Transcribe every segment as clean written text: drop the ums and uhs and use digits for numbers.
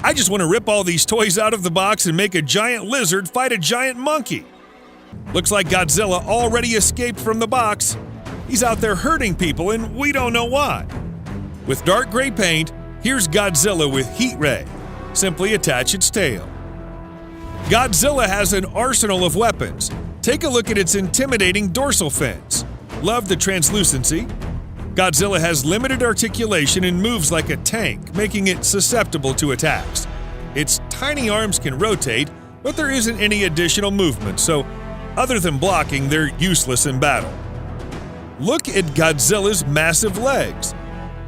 I just want to rip all these toys out of the box and make a giant lizard fight a giant monkey. Looks like Godzilla already escaped from the box. He's out there hurting people and we don't know why. With dark gray paint, here's Godzilla with heat ray. Simply attach its tail. Godzilla has an arsenal of weapons. Take a look at its intimidating dorsal fins. Love the translucency. Godzilla has limited articulation and moves like a tank, making it susceptible to attacks. Its tiny arms can rotate, but there isn't any additional movement, so other than blocking, they're useless in battle. Look at Godzilla's massive legs.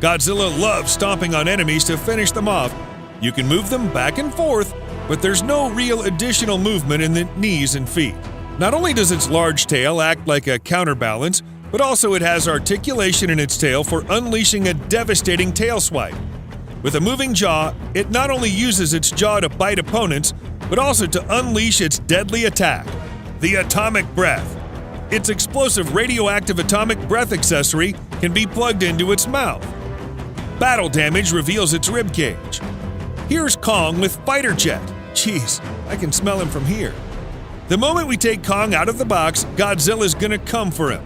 Godzilla loves stomping on enemies to finish them off. You can move them back and forth, but there's no real additional movement in the knees and feet. Not only does its large tail act like a counterbalance, but also it has articulation in its tail for unleashing a devastating tail swipe. With a moving jaw, it not only uses its jaw to bite opponents, but also to unleash its deadly attack, the atomic breath. Its explosive radioactive atomic breath accessory can be plugged into its mouth. Battle damage reveals its ribcage. Here's Kong with fighter jet. Jeez, I can smell him from here. The moment we take Kong out of the box, Godzilla's gonna come for him.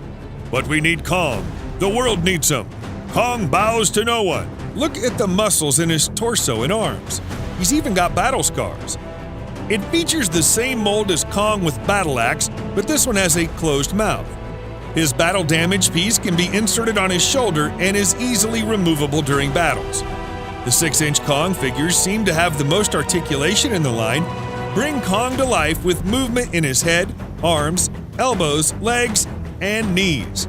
But we need Kong. The world needs him. Kong bows to no one. Look at the muscles in his torso and arms. He's even got battle scars. It features the same mold as Kong with battle axe, but this one has a closed mouth. His battle damage piece can be inserted on his shoulder and is easily removable during battles. The 6-inch Kong figures seem to have the most articulation in the line. Bring Kong to life with movement in his head, arms, elbows, legs, and knees.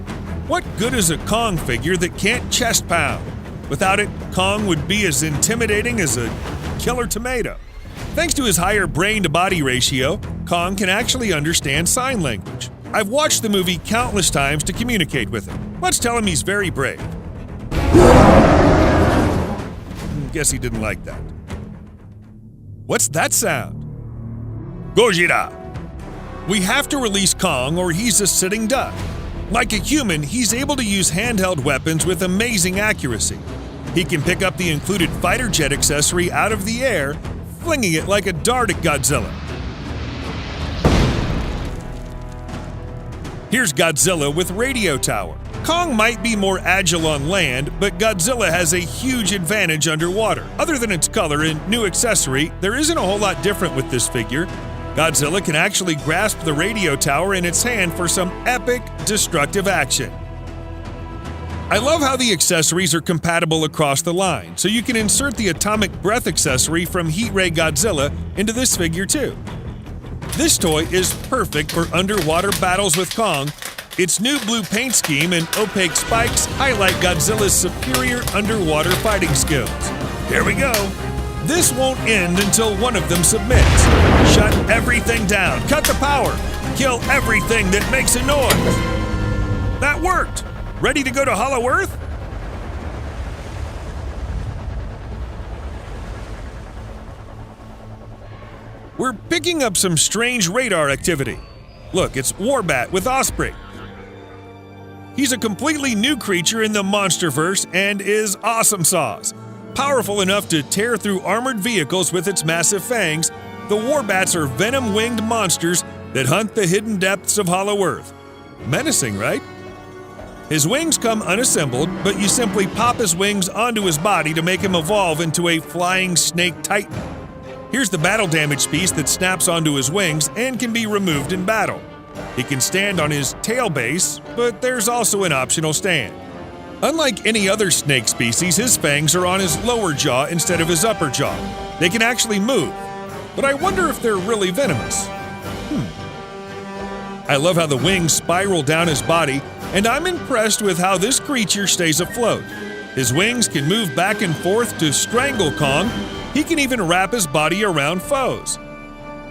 What good is a Kong figure that can't chest pound? Without it, Kong would be as intimidating as a killer tomato. Thanks to his higher brain-to-body ratio, Kong can actually understand sign language. I've watched the movie countless times to communicate with him. Let's tell him he's very brave. Guess he didn't like that. What's that sound? Gojira! We have to release Kong or he's a sitting duck. Like a human, he's able to use handheld weapons with amazing accuracy. He can pick up the included fighter jet accessory out of the air, flinging it like a dart at Godzilla. Here's Godzilla with radio tower. Kong might be more agile on land, but Godzilla has a huge advantage underwater. Other than its color and new accessory, there isn't a whole lot different with this figure. Godzilla can actually grasp the radio tower in its hand for some epic, destructive action. I love how the accessories are compatible across the line, so you can insert the atomic breath accessory from Heat Ray Godzilla into this figure too. This toy is perfect for underwater battles with Kong. Its new blue paint scheme and opaque spikes highlight Godzilla's superior underwater fighting skills. Here we go. This won't end until one of them submits. Shut everything down, cut the power, kill everything that makes a noise. That worked. Ready to go to Hollow Earth? We're picking up some strange radar activity. Look, it's Warbat with Osprey. He's a completely new creature in the Monsterverse and is awesome sauce. Powerful enough to tear through armored vehicles with its massive fangs, the Warbats are venom-winged monsters that hunt the hidden depths of Hollow Earth. Menacing, right? His wings come unassembled, but you simply pop his wings onto his body to make him evolve into a flying snake titan. Here's the battle damage piece that snaps onto his wings and can be removed in battle. He can stand on his tail base, but there's also an optional stand. Unlike any other snake species, his fangs are on his lower jaw instead of his upper jaw. They can actually move, but I wonder if they're really venomous. I love how the wings spiral down his body, and I'm impressed with how this creature stays afloat. His wings can move back and forth to strangle Kong. He can even wrap his body around foes.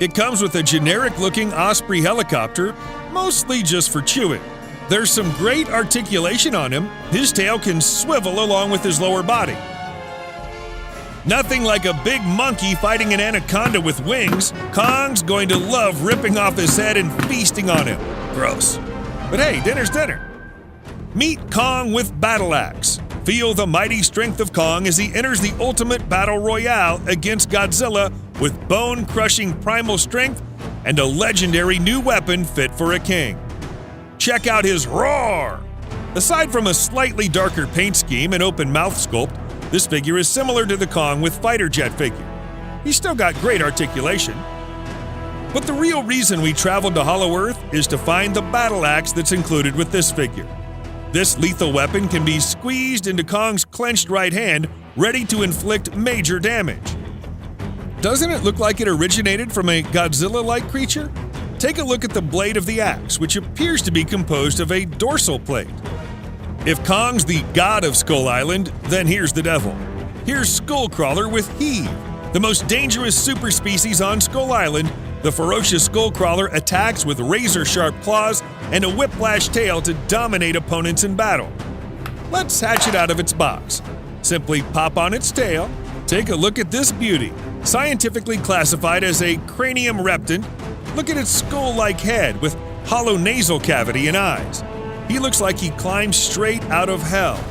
It comes with a generic-looking Osprey helicopter, mostly just for chewing. There's some great articulation on him. His tail can swivel along with his lower body. Nothing like a big monkey fighting an anaconda with wings. Kong's going to love ripping off his head and feasting on him. Gross. But hey, dinner's dinner. Meet Kong with battle axe. Feel the mighty strength of Kong as he enters the ultimate battle royale against Godzilla with bone-crushing primal strength and a legendary new weapon fit for a king. Check out his roar! Aside from a slightly darker paint scheme and open mouth sculpt, this figure is similar to the Kong with fighter jet figure. He's still got great articulation. But the real reason we traveled to Hollow Earth is to find the battle axe that's included with this figure. This lethal weapon can be squeezed into Kong's clenched right hand, ready to inflict major damage. Doesn't it look like it originated from a Godzilla-like creature? Take a look at the blade of the axe, which appears to be composed of a dorsal plate. If Kong's the god of Skull Island, then here's the devil. Here's Skullcrawler with Heave, the most dangerous super species on Skull Island. The ferocious Skullcrawler attacks with razor-sharp claws and a whiplash tail to dominate opponents in battle. Let's hatch it out of its box. Simply pop on its tail. Take a look at this beauty. Scientifically classified as a cranium reptant, look at its skull-like head with hollow nasal cavity and eyes. He looks like he climbed straight out of hell.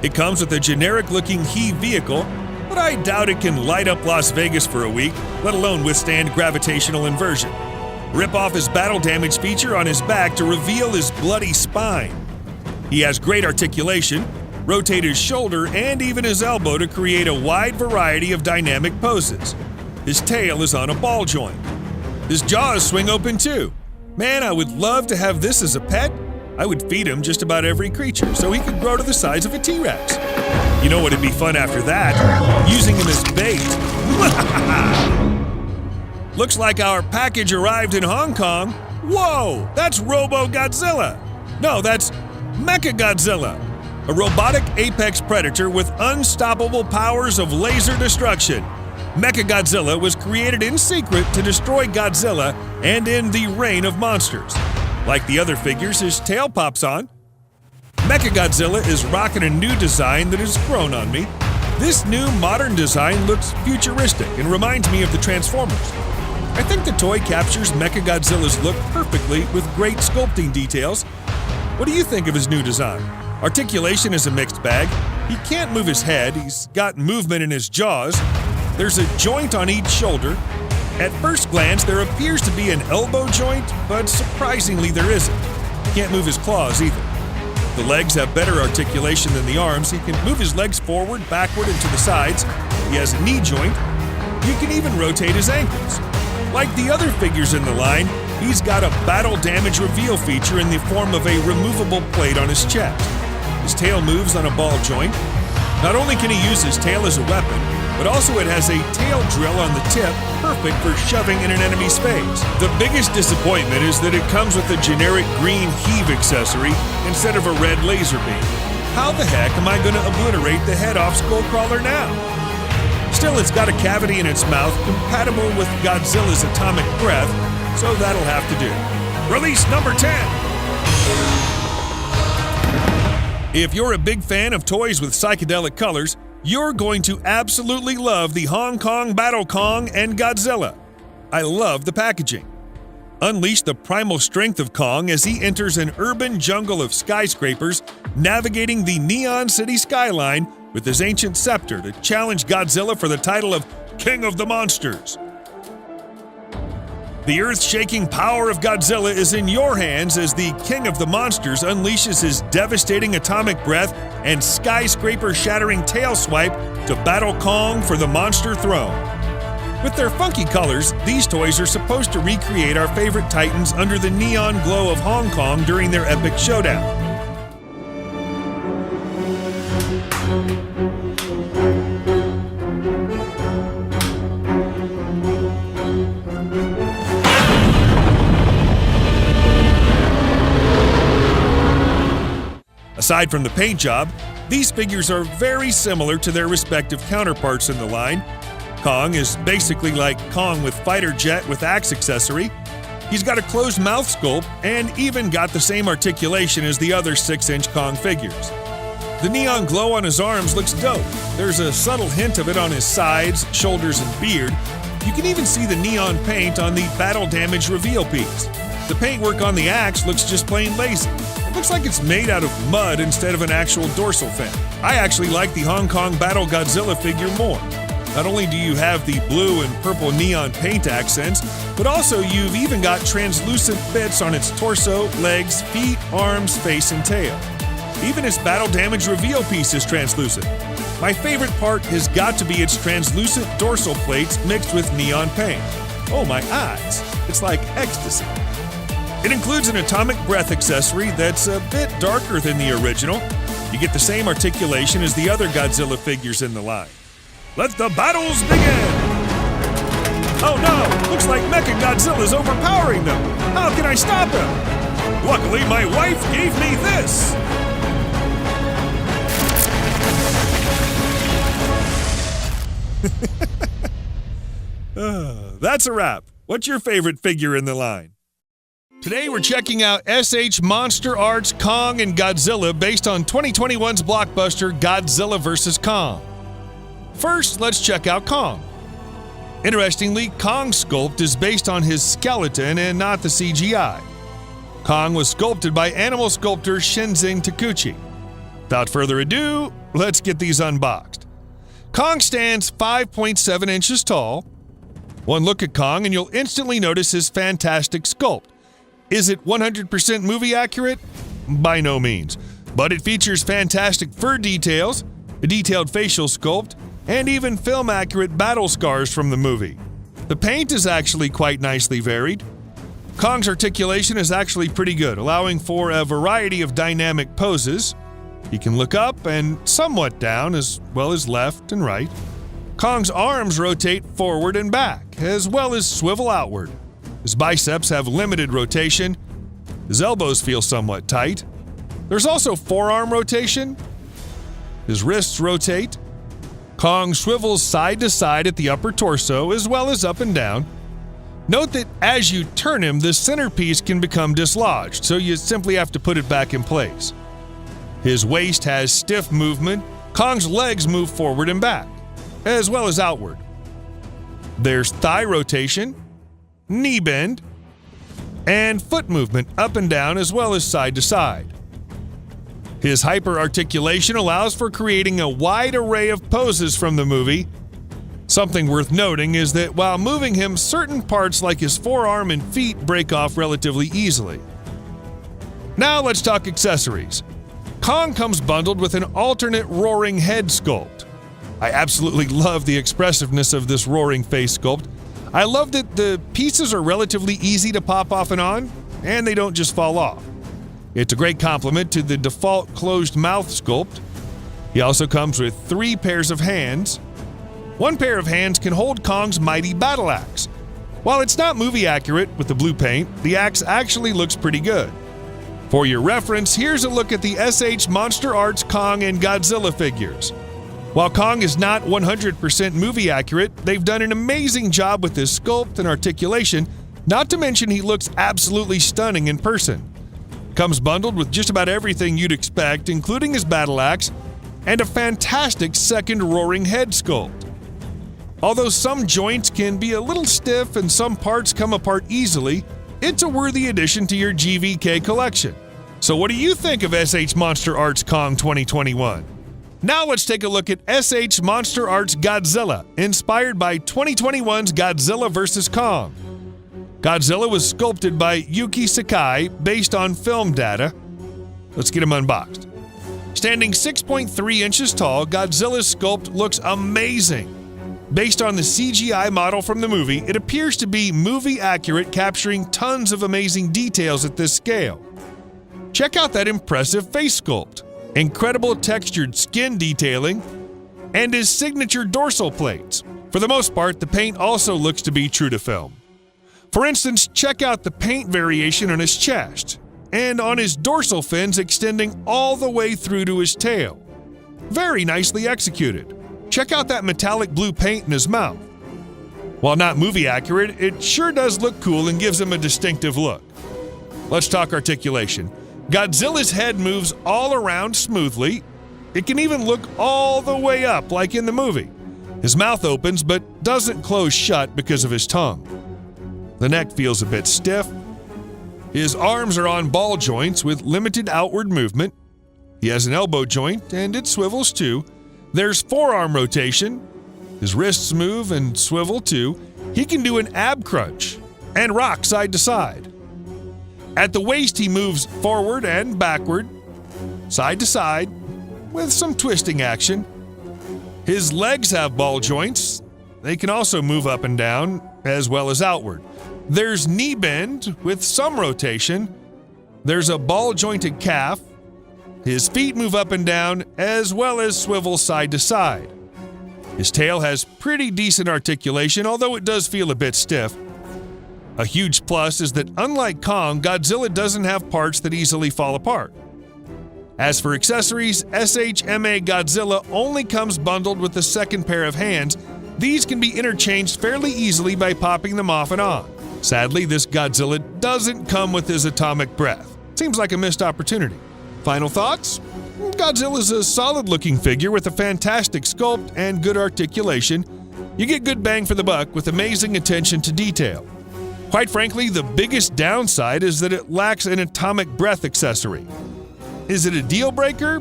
It comes with a generic-looking Heave vehicle, but I doubt it can light up Las Vegas for a week, let alone withstand gravitational inversion. Rip off his battle damage feature on his back to reveal his bloody spine. He has great articulation, rotate his shoulder and even his elbow to create a wide variety of dynamic poses. His tail is on a ball joint. His jaws swing open too. Man, I would love to have this as a pet. I would feed him just about every creature so he could grow to the size of a T-Rex. You know what'd be fun after that? Using him as bait. Looks like our package arrived in Hong Kong. Whoa, that's Robo-Godzilla. No, that's Mechagodzilla, a robotic apex predator with unstoppable powers of laser destruction. Mechagodzilla was created in secret to destroy Godzilla and end the reign of monsters. Like the other figures, his tail pops on. Mechagodzilla is rocking a new design that has grown on me. This new modern design looks futuristic and reminds me of the Transformers. I think the toy captures Mechagodzilla's look perfectly with great sculpting details. What do you think of his new design? Articulation is a mixed bag. He can't move his head, he's got movement in his jaws. There's a joint on each shoulder. At first glance, there appears to be an elbow joint, but surprisingly there isn't. He can't move his claws either. The legs have better articulation than the arms. He can move his legs forward, backward, and to the sides. He has a knee joint. You can even rotate his ankles. Like the other figures in the line, he's got a battle damage reveal feature in the form of a removable plate on his chest. His tail moves on a ball joint. Not only can he use his tail as a weapon, but also it has a tail drill on the tip, perfect for shoving in an enemy's face. The biggest disappointment is that it comes with a generic green Heave accessory instead of a red laser beam. How the heck am I going to obliterate the head off Skullcrawler now? Still, it's got a cavity in its mouth compatible with Godzilla's atomic breath, so that'll have to do. Release number 10! If you're a big fan of toys with psychedelic colors, you're going to absolutely love the Hong Kong Battle Kong and Godzilla. I love the packaging. Unleash the primal strength of Kong as he enters an urban jungle of skyscrapers, navigating the Neon City skyline with his ancient scepter to challenge Godzilla for the title of King of the Monsters. The earth-shaking power of Godzilla is in your hands as the King of the Monsters unleashes his devastating atomic breath and skyscraper-shattering tail swipe to battle Kong for the monster throne. With their funky colors, these toys are supposed to recreate our favorite titans under the neon glow of Hong Kong during their epic showdown. Aside from the paint job, these figures are very similar to their respective counterparts in the line. Kong is basically like Kong with fighter jet with axe accessory. He's got a closed mouth sculpt and even got the same articulation as the other 6-inch Kong figures. The neon glow on his arms looks dope. There's a subtle hint of it on his sides, shoulders, and beard. You can even see the neon paint on the battle damage reveal piece. The paintwork on the axe looks just plain lazy. Looks like it's made out of mud instead of an actual dorsal fin. I actually like the Hong Kong Battle Godzilla figure more. Not only do you have the blue and purple neon paint accents, but also you've even got translucent bits on its torso, legs, feet, arms, face, and tail. Even its battle damage reveal piece is translucent. My favorite part has got to be its translucent dorsal plates mixed with neon paint. Oh my eyes, it's like ecstasy. It includes an atomic breath accessory that's a bit darker than the original. You get the same articulation as the other Godzilla figures in the line. Let the battles begin! Oh no! Looks like Mechagodzilla's overpowering them! How can I stop him? Luckily, my wife gave me this! That's a wrap. What's your favorite figure in the line? Today we're checking out SH Monster Arts Kong and Godzilla based on 2021's blockbuster Godzilla vs. Kong. First, let's check out Kong. Interestingly, Kong's sculpt is based on his skeleton and not the CGI. Kong was sculpted by animal sculptor Shinzing Takuchi. Without further ado, let's get these unboxed. Kong stands 5.7 inches tall. One look at Kong and you'll instantly notice his fantastic sculpt. Is it 100% movie accurate? By no means, but it features fantastic fur details, a detailed facial sculpt, and even film-accurate battle scars from the movie. The paint is actually quite nicely varied. Kong's articulation is actually pretty good, allowing for a variety of dynamic poses. He can look up and somewhat down, as well as left and right. Kong's arms rotate forward and back, as well as swivel outward. His biceps have limited rotation. His elbows feel somewhat tight. There's also forearm rotation. His wrists rotate. Kong swivels side to side at the upper torso as well as up and down. Note that as you turn him, the centerpiece can become dislodged, so you simply have to put it back in place. His waist has stiff movement. Kong's legs move forward and back, as well as outward. There's thigh rotation, knee bend, and foot movement up and down as well as side to side. His hyper-articulation allows for creating a wide array of poses from the movie. Something worth noting is that while moving him, certain parts like his forearm and feet break off relatively easily. Now let's talk accessories. Kong comes bundled with an alternate roaring head sculpt. I absolutely love the expressiveness of this roaring face sculpt. I love that the pieces are relatively easy to pop off and on, and they don't just fall off. It's a great complement to the default closed mouth sculpt. He also comes with 3 pairs of hands. One pair of hands can hold Kong's mighty battle axe. While it's not movie accurate with the blue paint, the axe actually looks pretty good. For your reference, here's a look at the SH Monster Arts Kong and Godzilla figures. While Kong is not 100% movie accurate, they've done an amazing job with his sculpt and articulation, not to mention he looks absolutely stunning in person. Comes bundled with just about everything you'd expect, including his battle axe and a fantastic second roaring head sculpt. Although some joints can be a little stiff and some parts come apart easily, it's a worthy addition to your GVK collection. So what do you think of SH Monster Arts Kong 2021? Now let's take a look at SH Monster Arts Godzilla, inspired by 2021's Godzilla vs. Kong. Godzilla was sculpted by Yuki Sakai based on film data. Let's get him unboxed. Standing 6.3 inches tall, Godzilla's sculpt looks amazing. Based on the CGI model from the movie, it appears to be movie accurate, capturing tons of amazing details at this scale. Check out that impressive face sculpt, incredible textured skin detailing, and his signature dorsal plates. For the most part, the paint also looks to be true to film. For instance, check out the paint variation on his chest and on his dorsal fins extending all the way through to his tail. Very nicely executed. Check out that metallic blue paint in his mouth. While not movie accurate, it sure does look cool and gives him a distinctive look. Let's talk articulation. Godzilla's head moves all around smoothly. It can even look all the way up like in the movie. His mouth opens but doesn't close shut because of his tongue. The neck feels a bit stiff. His arms are on ball joints with limited outward movement. He has an elbow joint and it swivels too. There's forearm rotation. His wrists move and swivel too. He can do an ab crunch and rock side to side. At the waist, he moves forward and backward, side to side, with some twisting action. His legs have ball joints. They can also move up and down, as well as outward. There's knee bend with some rotation. There's a ball-jointed calf. His feet move up and down, as well as swivel side to side. His tail has pretty decent articulation, although it does feel a bit stiff. A huge plus is that unlike Kong, Godzilla doesn't have parts that easily fall apart. As for accessories, SHMA Godzilla only comes bundled with the second pair of hands. These can be interchanged fairly easily by popping them off and on. Sadly, this Godzilla doesn't come with his atomic breath. Seems like a missed opportunity. Final thoughts? Godzilla's a solid-looking figure with a fantastic sculpt and good articulation. You get good bang for the buck with amazing attention to detail. Quite frankly, the biggest downside is that it lacks an atomic breath accessory. Is it a deal breaker?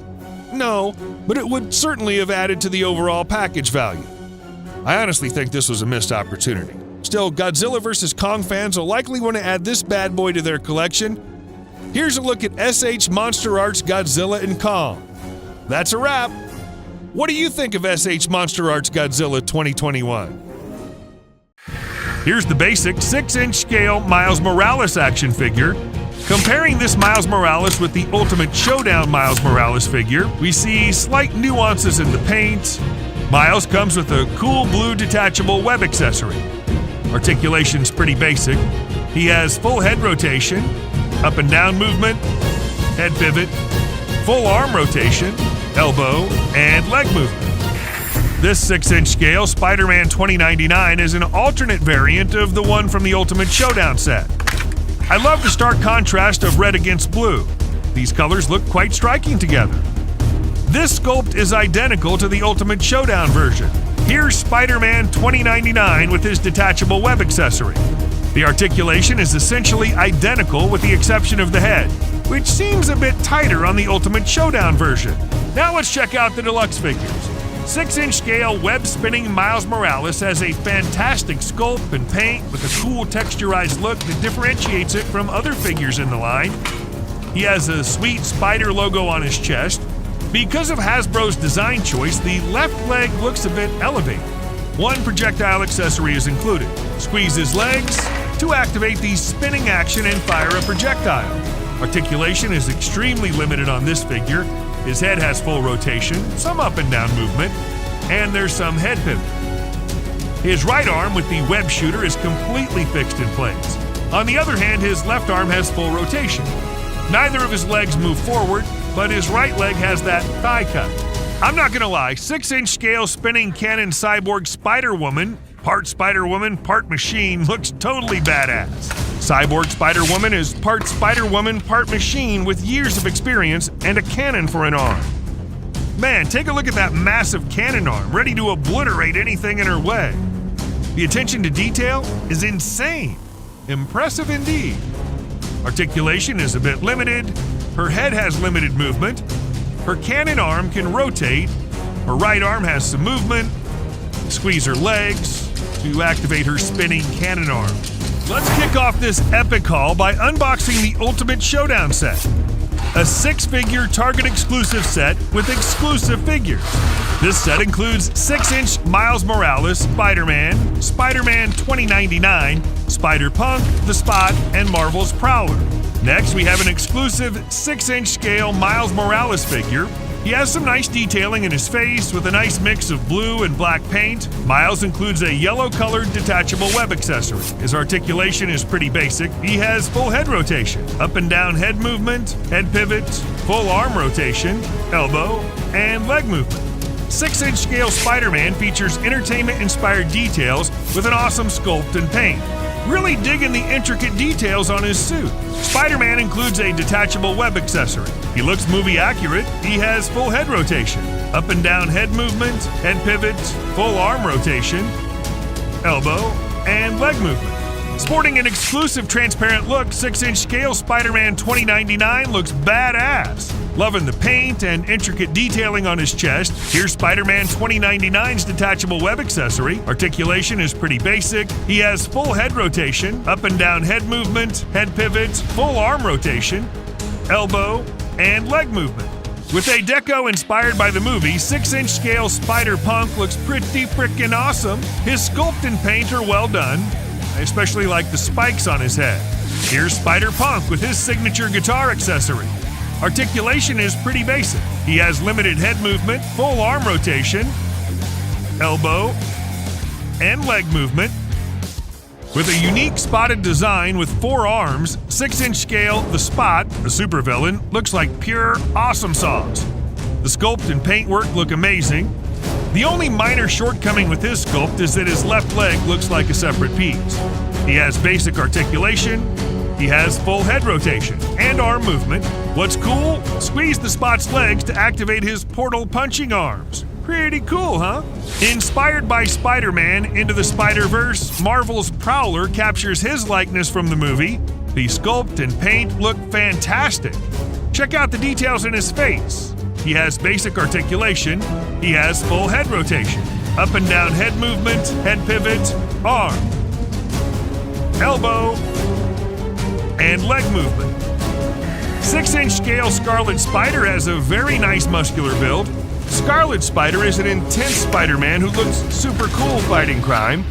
No, but it would certainly have added to the overall package value. I honestly think this was a missed opportunity. Still, Godzilla vs. Kong fans will likely want to add this bad boy to their collection. Here's a look at SH Monster Arts Godzilla and Kong. That's a wrap. What do you think of SH Monster Arts Godzilla 2021? Here's the basic 6-inch scale Miles Morales action figure. Comparing this Miles Morales with the Ultimate Showdown Miles Morales figure, we see slight nuances in the paint. Miles comes with a cool blue detachable web accessory. Articulation's pretty basic. He has full head rotation, up and down movement, head pivot, full arm rotation, elbow, and leg movement. This 6-inch scale Spider-Man 2099 is an alternate variant of the one from the Ultimate Showdown set. I love the stark contrast of red against blue. These colors look quite striking together. This sculpt is identical to the Ultimate Showdown version. Here's Spider-Man 2099 with his detachable web accessory. The articulation is essentially identical with the exception of the head, which seems a bit tighter on the Ultimate Showdown version. Now let's check out the deluxe figures. 6-inch scale web-spinning Miles Morales has a fantastic sculpt and paint with a cool texturized look that differentiates it from other figures in the line. He has a sweet spider logo on his chest. Because of Hasbro's design choice, the left leg looks a bit elevated. One projectile accessory is included. Squeeze his legs to activate the spinning action and fire a projectile. Articulation is extremely limited on this figure. His head has full rotation, some up and down movement, and there's some head pivot. His right arm with the web shooter is completely fixed in place. On the other hand, his left arm has full rotation. Neither of his legs move forward, but his right leg has that thigh cut. I'm not gonna lie, 6-inch scale spinning cannon cyborg Spider-Woman, part machine, looks totally badass. Cyborg Spider-Woman is part Spider-Woman, part machine with years of experience and a cannon for an arm. Man, take a look at that massive cannon arm, ready to obliterate anything in her way. The attention to detail is insane. Impressive indeed. Articulation is a bit limited. Her head has limited movement. Her cannon arm can rotate. Her right arm has some movement. Squeeze her legs to activate her spinning cannon arm. Let's kick off this epic haul by unboxing the Ultimate Showdown set. A 6-figure Target exclusive set with exclusive figures. This set includes 6-inch Miles Morales, Spider-Man, Spider-Man 2099, Spider-Punk, The Spot, and Marvel's Prowler. Next, we have an exclusive 6-inch scale Miles Morales figure. He has some nice detailing in his face with a nice mix of blue and black paint. Miles includes a yellow-colored detachable web accessory. His articulation is pretty basic. He has full head rotation, up and down head movement, head pivot, full arm rotation, elbow, and leg movement. 6-inch scale Spider-Man features entertainment-inspired details with an awesome sculpt and paint. Really digging the intricate details on his suit. Spider-Man includes a detachable web accessory. He looks movie accurate. He has full head rotation, up and down head movement, head pivot, full arm rotation, elbow, and leg movement. Sporting an exclusive transparent look, 6-inch scale Spider-Man 2099 looks badass. Loving the paint and intricate detailing on his chest. Here's Spider-Man 2099's detachable web accessory. Articulation is pretty basic. He has full head rotation, up and down head movement, head pivots, full arm rotation, elbow, and leg movement. With a deco inspired by the movie, 6-inch scale Spider-Punk looks pretty frickin' awesome. His sculpt and paint are well done. I especially like the spikes on his head. Here's Spider-Punk with his signature guitar accessory. Articulation is pretty basic. He has limited head movement, full arm rotation, elbow, and leg movement. With a unique spotted design with 4 arms, 6-inch scale, the Spot, a supervillain, looks like pure awesome sauce. The sculpt and paintwork look amazing. The only minor shortcoming with his sculpt is that his left leg looks like a separate piece. He has basic articulation, he has full head rotation, and arm movement. What's cool? Squeeze the Spot's legs to activate his portal punching arms. Pretty cool, huh? Inspired by Spider-Man Into the Spider-Verse, Marvel's Prowler captures his likeness from the movie. The sculpt and paint look fantastic. Check out the details in his face. He has basic articulation, he has full head rotation, up and down head movement, head pivot, arm, elbow, and leg movement. 6-inch scale Scarlet Spider has a very nice muscular build. Scarlet Spider is an intense Spider-Man who looks super cool fighting crime.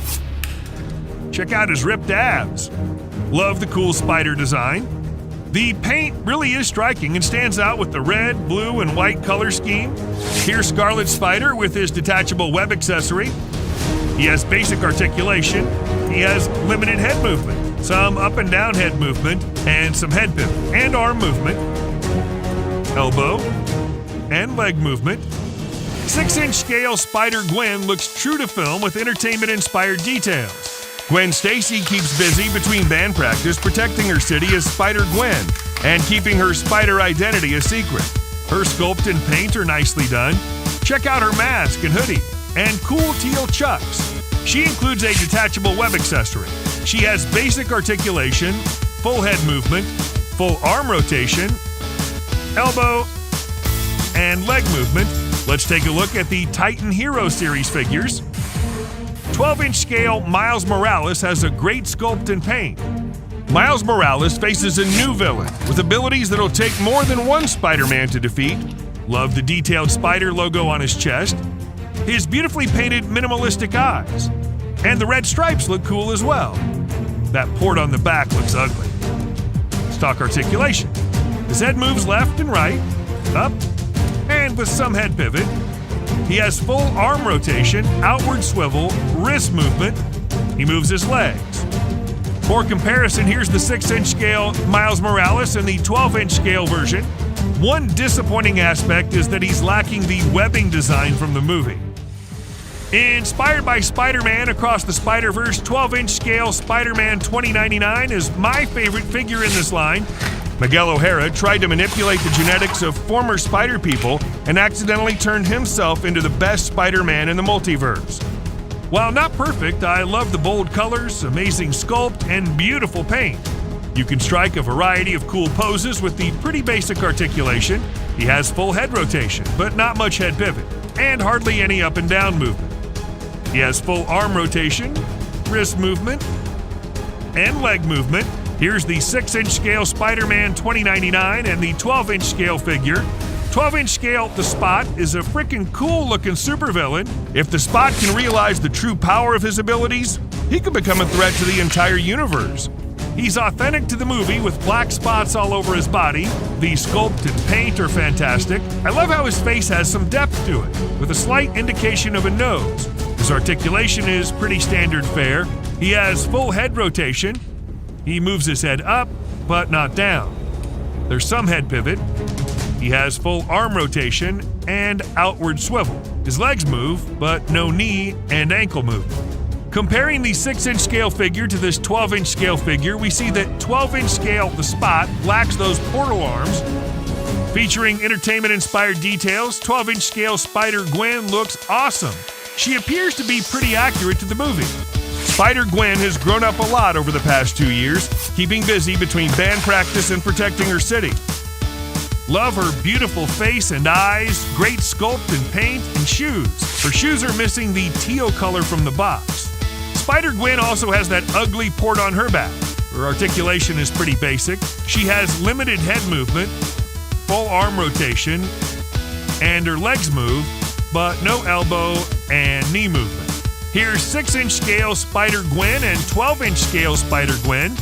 Check out his ripped abs. Love the cool spider design. The paint really is striking and stands out with the red, blue, and white color scheme. Here's Scarlet Spider with his detachable web accessory. He has basic articulation. He has limited head movement, some up and down head movement, and some head pivot and arm movement, elbow, and leg movement. 6-inch scale Spider-Gwen looks true to film with entertainment-inspired details. Gwen Stacy keeps busy between band practice protecting her city as Spider-Gwen and keeping her spider identity a secret. Her sculpt and paint are nicely done. Check out her mask and hoodie and cool teal chucks. She includes a detachable web accessory. She has basic articulation, full head movement, full arm rotation, elbow, and leg movement. Let's take a look at the Titan Hero Series figures. 12-inch scale Miles Morales has a great sculpt and paint. Miles Morales faces a new villain with abilities that'll take more than one Spider-Man to defeat. Love the detailed spider logo on his chest, his beautifully painted minimalistic eyes, and the red stripes look cool as well. That port on the back looks ugly. Stock articulation. His head moves left and right, up, and with some head pivot. He has full arm rotation, outward swivel, wrist movement. He moves his legs. For comparison, here's the 6-inch scale Miles Morales and the 12-inch scale version. One disappointing aspect is that he's lacking the webbing design from the movie. Inspired by Spider-Man Across the Spider-Verse, 12-inch scale Spider-Man 2099 is my favorite figure in this line. Miguel O'Hara tried to manipulate the genetics of former Spider people and accidentally turned himself into the best Spider-Man in the multiverse. While not perfect, I love the bold colors, amazing sculpt, and beautiful paint. You can strike a variety of cool poses with the pretty basic articulation. He has full head rotation, but not much head pivot, and hardly any up and down movement. He has full arm rotation, wrist movement, and leg movement. Here's the 6-inch scale Spider-Man 2099 and the 12-inch scale figure. 12-inch scale, the Spot, is a freaking cool looking supervillain. If the Spot can realize the true power of his abilities, he could become a threat to the entire universe. He's authentic to the movie with black spots all over his body. The sculpt and paint are fantastic. I love how his face has some depth to it, with a slight indication of a nose. His articulation is pretty standard fare. He has full head rotation. He moves his head up, but not down. There's some head pivot. He has full arm rotation and outward swivel. His legs move, but no knee and ankle movement. Comparing the 6-inch scale figure to this 12-inch scale figure, we see that 12-inch scale, the Spot, lacks those portal arms. Featuring entertainment-inspired details, 12-inch scale Spider-Gwen looks awesome. She appears to be pretty accurate to the movie. Spider-Gwen has grown up a lot over the past 2 years, keeping busy between band practice and protecting her city. Love her beautiful face and eyes, great sculpt and paint, and shoes. Her shoes are missing the teal color from the box. Spider-Gwen also has that ugly port on her back. Her articulation is pretty basic. She has limited head movement, full arm rotation, and her legs move, but no elbow and knee movement. Here's 6-inch scale Spider-Gwen and 12-inch scale Spider-Gwen.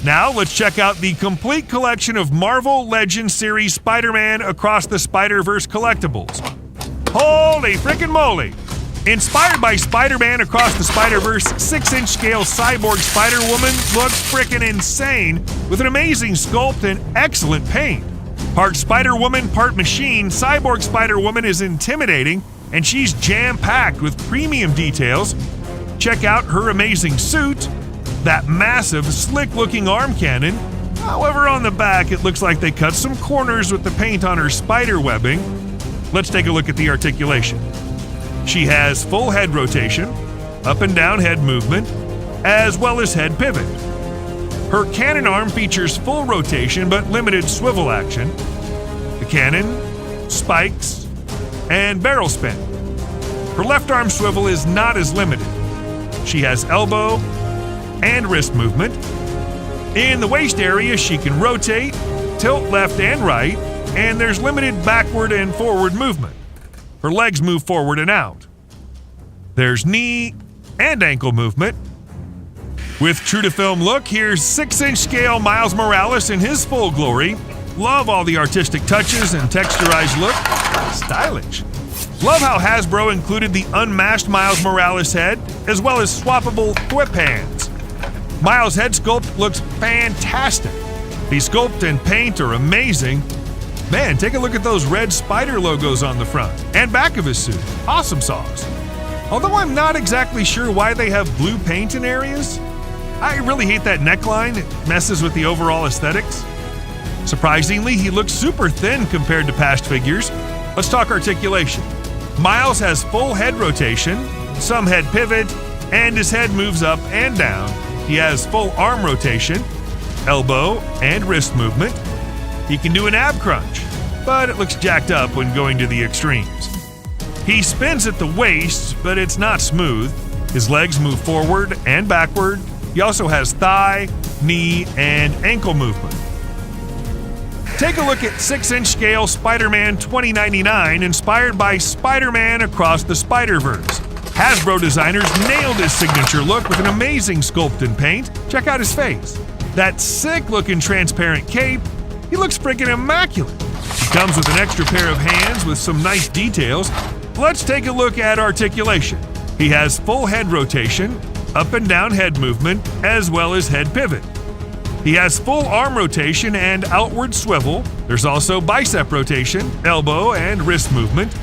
Now let's check out the complete collection of Marvel Legends series Spider-Man Across the Spider-Verse collectibles. Holy frickin' moly! Inspired by Spider-Man Across the Spider-Verse, 6-inch scale Cyborg Spider-Woman looks frickin' insane with an amazing sculpt and excellent paint. Part Spider-Woman, part machine, Cyborg Spider-Woman is intimidating, and she's jam-packed with premium details. Check out her amazing suit, that massive, slick-looking arm cannon. However, on the back, it looks like they cut some corners with the paint on her spider webbing. Let's take a look at the articulation. She has full head rotation, up and down head movement, as well as head pivot. Her cannon arm features full rotation but limited swivel action. The cannon, spikes, and barrel spin. Her left arm swivel is not as limited. She has elbow and wrist movement. In the waist area, she can rotate, tilt left and right, and there's limited backward and forward movement. Her legs move forward and out. There's knee and ankle movement. With true-to-film look, here's 6-inch scale Miles Morales in his full glory. Love all the artistic touches and texturized look. Stylish. Love how Hasbro included the unmasked Miles Morales head, as well as swappable whip hands. Miles' head sculpt looks fantastic. The sculpt and paint are amazing. Man, take a look at those red spider logos on the front and back of his suit. Awesome sauce. Although I'm not exactly sure why they have blue paint in areas. I really hate that neckline. It messes with the overall aesthetics. Surprisingly, he looks super thin compared to past figures. Let's talk articulation. Miles has full head rotation, some head pivot, and his head moves up and down. He has full arm rotation, elbow and wrist movement. He can do an ab crunch, but it looks jacked up when going to the extremes. He spins at the waist, but it's not smooth. His legs move forward and backward. He also has thigh, knee, and ankle movement. Take a look at 6-inch scale Spider-Man 2099, inspired by Spider-Man Across the Spider-Verse. Hasbro designers nailed his signature look with an amazing sculpt and paint. Check out his face. That sick-looking transparent cape, he looks freaking immaculate. He comes with an extra pair of hands with some nice details. Let's take a look at articulation. He has full head rotation, up and down head movement, as well as head pivot. He has full arm rotation and outward swivel. There's also bicep rotation, elbow, and wrist movement.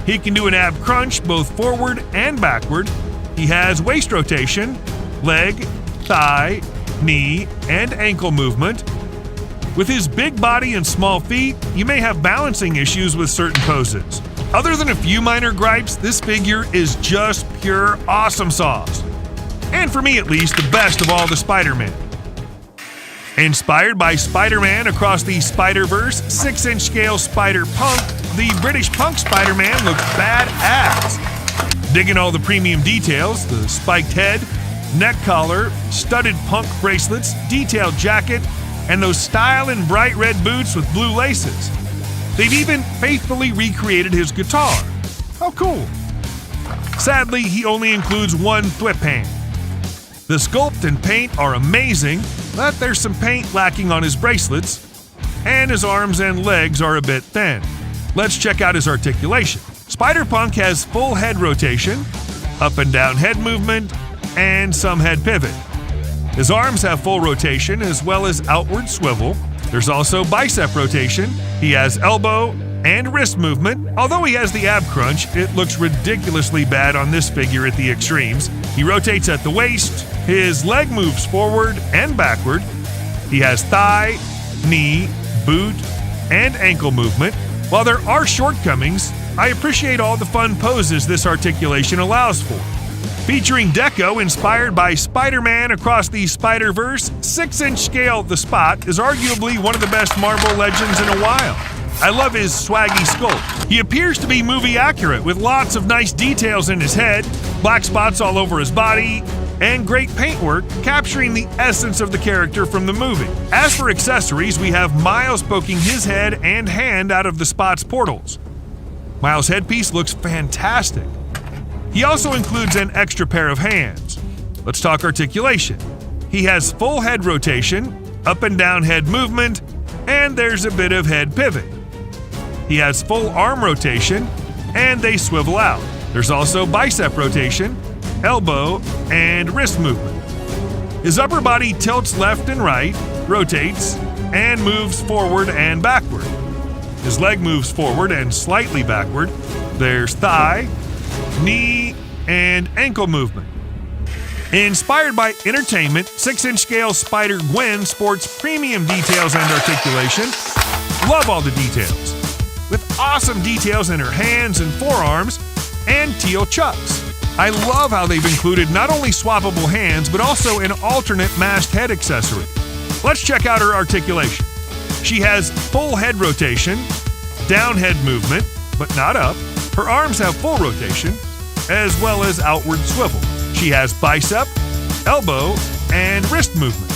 He can do an ab crunch both forward and backward. He has waist rotation, leg, thigh, knee, and ankle movement. With his big body and small feet, you may have balancing issues with certain poses. Other than a few minor gripes, this figure is just pure awesome sauce. And for me at least, the best of all the Spider-Man. Inspired by Spider-Man Across the Spider-Verse, 6-inch scale Spider-Punk, the British punk Spider-Man looks badass. Digging all the premium details, the spiked head, neck collar, studded punk bracelets, detailed jacket, and those styling bright red boots with blue laces. They've even faithfully recreated his guitar. How cool. Sadly, he only includes one whip hand. The sculpt and paint are amazing, but there's some paint lacking on his bracelets, and his arms and legs are a bit thin. Let's check out his articulation. Spider-Punk has full head rotation, up and down head movement, and some head pivot. His arms have full rotation as well as outward swivel. There's also bicep rotation. He has elbow and wrist movement. Although he has the ab crunch, it looks ridiculously bad on this figure at the extremes. He rotates at the waist. His leg moves forward and backward. He has thigh, knee, boot, and ankle movement. While there are shortcomings, I appreciate all the fun poses this articulation allows for. Featuring deco inspired by Spider-Man Across the Spider-Verse, 6-inch scale The Spot is arguably one of the best Marvel legends in a while. I love his swaggy sculpt. He appears to be movie accurate with lots of nice details in his head, black spots all over his body, and great paintwork capturing the essence of the character from the movie. As for accessories, we have Miles poking his head and hand out of the Spot's portals. Miles' headpiece looks fantastic. He also includes an extra pair of hands. Let's talk articulation. He has full head rotation, up and down head movement, and there's a bit of head pivot. He has full arm rotation, and they swivel out. There's also bicep rotation, elbow, and wrist movement. His upper body tilts left and right, rotates, and moves forward and backward. His leg moves forward and slightly backward. There's thigh, knee, and ankle movement. Inspired by entertainment, 6-inch scale Spider-Gwen sports premium details and articulation. Love all the details. With awesome details in her hands and forearms, and teal chucks. I love how they've included not only swappable hands, but also an alternate mashed head accessory. Let's check out her articulation. She has full head rotation, down head movement, but not up. Her arms have full rotation, as well as outward swivel. She has bicep, elbow, and wrist movement.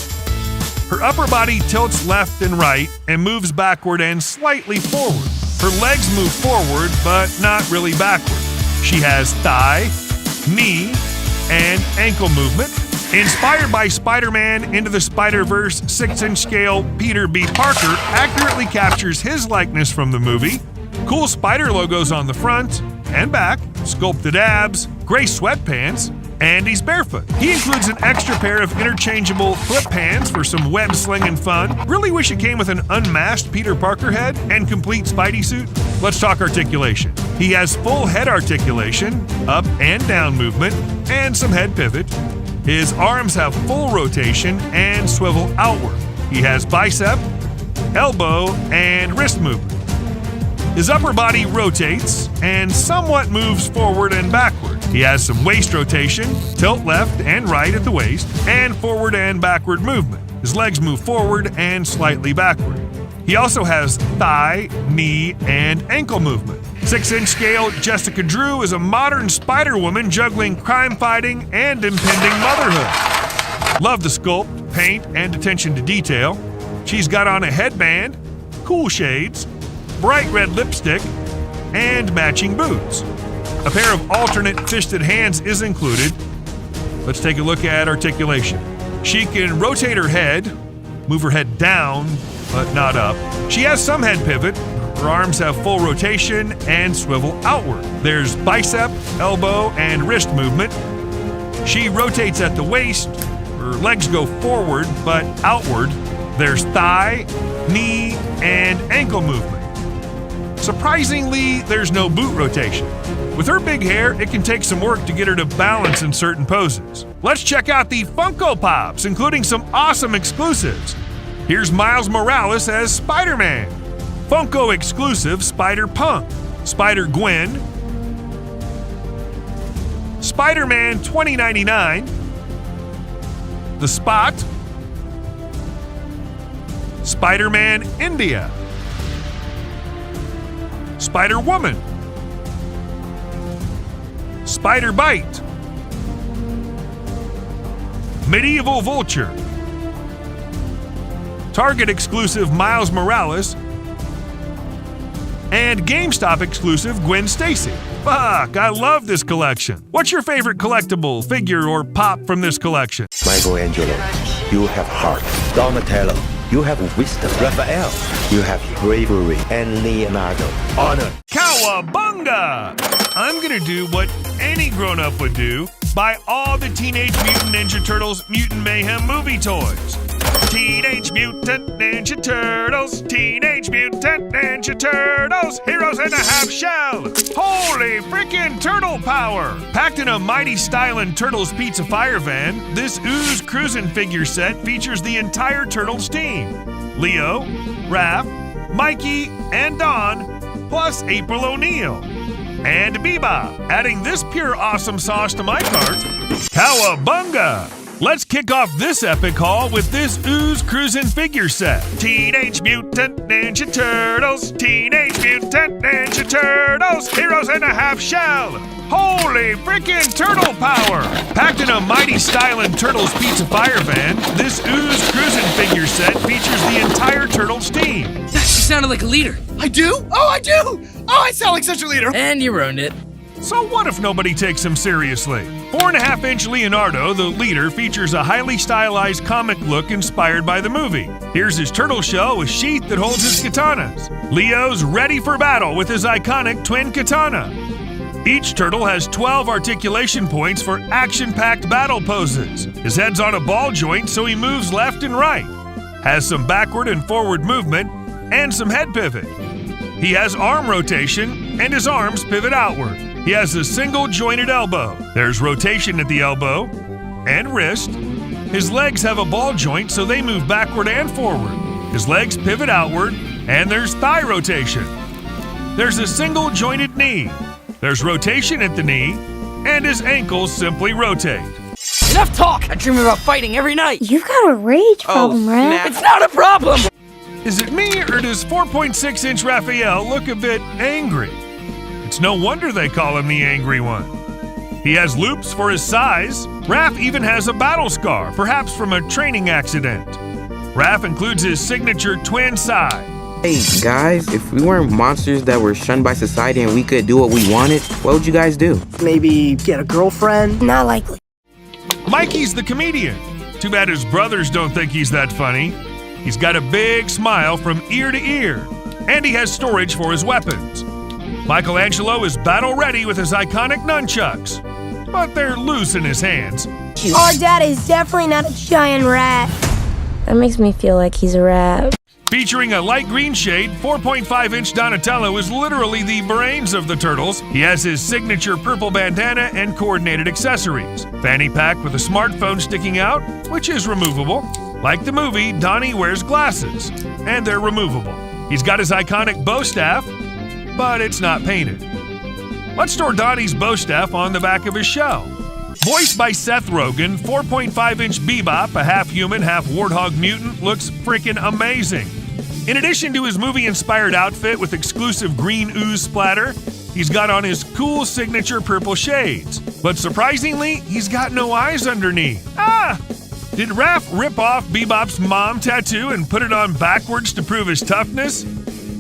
Her upper body tilts left and right and moves backward and slightly forward. Her legs move forward, but not really backward. She has thigh, knee, and ankle movement. Inspired by Spider-Man Into the Spider-Verse, 6-inch scale Peter B. Parker accurately captures his likeness from the movie. Cool spider logos on the front and back, sculpted abs, gray sweatpants, and he's barefoot. He includes an extra pair of interchangeable flip hands for some web slinging fun. Really wish it came with an unmasked Peter Parker head and complete Spidey suit. Let's talk articulation. He has full head articulation, up and down movement, and some head pivot. His arms have full rotation and swivel outward. He has bicep, elbow, and wrist movement. His upper body rotates and somewhat moves forward and backward. He has some waist rotation, tilt left and right at the waist, and forward and backward movement. His legs move forward and slightly backward. He also has thigh, knee, and ankle movement. 6-inch scale Jessica Drew is a modern Spider-Woman juggling crime fighting and impending motherhood. Love the sculpt, paint, and attention to detail. She's got on a headband, cool shades, bright red lipstick, and matching boots. A pair of alternate fisted hands is included. Let's take a look at articulation. She can rotate her head, move her head down, but not up. She has some head pivot. Her arms have full rotation and swivel outward. There's bicep, elbow, and wrist movement. She rotates at the waist. Her legs go forward, but outward. There's thigh, knee, and ankle movement. Surprisingly, there's no boot rotation. With her big hair, it can take some work to get her to balance in certain poses. Let's check out the Funko Pops, including some awesome exclusives. Here's Miles Morales as Spider-Man, Funko exclusive Spider-Punk, Spider-Gwen, Spider-Man 2099, The Spot, Spider-Man India, Spider-Woman, Spider-Bite, Medieval Vulture, Target exclusive Miles Morales, and GameStop exclusive Gwen Stacy. Fuck, I love this collection. What's your favorite collectible, figure, or pop from this collection? Michelangelo, you have heart. Donatello, you have wisdom. Raphael, you have bravery. And Leonardo, honor. Cowabunga! I'm gonna do what any grown-up would do. Buy all the Teenage Mutant Ninja Turtles Mutant Mayhem movie toys. Teenage Mutant Ninja Turtles, Teenage Mutant Ninja Turtles, heroes in a half shell. Holy frickin' turtle power! Packed in a mighty stylin' Turtles Pizza Fire van, this Ooze Cruisin' figure set features the entire Turtles team. Leo, Raph, Mikey, and Dawn, plus April O'Neil. and Bebop. Adding this pure awesome sauce to my cart, Cowabunga! Let's kick off this epic haul with this Ooze Cruisin' figure set. Teenage Mutant Ninja Turtles, Teenage Mutant Ninja Turtles, heroes in a half shell. Holy freaking turtle power! Packed in a mighty stylin' Turtles Pizza Fire van, this Ooze Cruisin' figure set features the entire Turtles team. You sounded like a leader. I do? Oh, I do! Oh, I sound like such a leader. And you ruined it. So what if nobody takes him seriously? 4.5-inch Leonardo, the leader, features a highly stylized comic look inspired by the movie. Here's his turtle shell with sheath that holds his katanas. Leo's ready for battle with his iconic twin katana. Each turtle has 12 articulation points for action-packed battle poses. His head's on a ball joint, so he moves left and right. Has some backward and forward movement, and some head pivot. He has arm rotation, and his arms pivot outward. He has a single jointed elbow. There's rotation at the elbow and wrist. His legs have a ball joint, so they move backward and forward. His legs pivot outward, and there's thigh rotation. There's a single jointed knee. There's rotation at the knee, and his ankles simply rotate. Enough talk! I dream about fighting every night. You've got a rage problem, Raph. It's not a problem! Is it me, or does 4.6-inch Raphael look a bit angry? It's no wonder they call him the Angry One. He has loops for his size. Raph even has a battle scar, perhaps from a training accident. Raph includes his signature twin side. Hey guys, if we weren't monsters that were shunned by society and we could do what we wanted, what would you guys do? Maybe get a girlfriend? Not likely. Mikey's the comedian. Too bad his brothers don't think he's that funny. He's got a big smile from ear to ear, and he has storage for his weapons. Michelangelo is battle ready with his iconic nunchucks, but they're loose in his hands. Our dad is definitely not a giant rat. That makes me feel like he's a rat. Featuring a light green shade, 4.5-inch Donatello is literally the brains of the Turtles. He has his signature purple bandana and coordinated accessories. Fanny pack with a smartphone sticking out, which is removable. Like the movie, Donnie wears glasses, and they're removable. He's got his iconic bow staff, but it's not painted. Let's store Donnie's bow staff on the back of his shell. Voiced by Seth Rogen, 4.5-inch Bebop, a half-human, half-warthog mutant, looks freaking amazing. In addition to his movie-inspired outfit with exclusive green ooze splatter, he's got on his cool signature purple shades. But surprisingly, he's got no eyes underneath. Did Raph rip off Bebop's mom tattoo and put it on backwards to prove his toughness?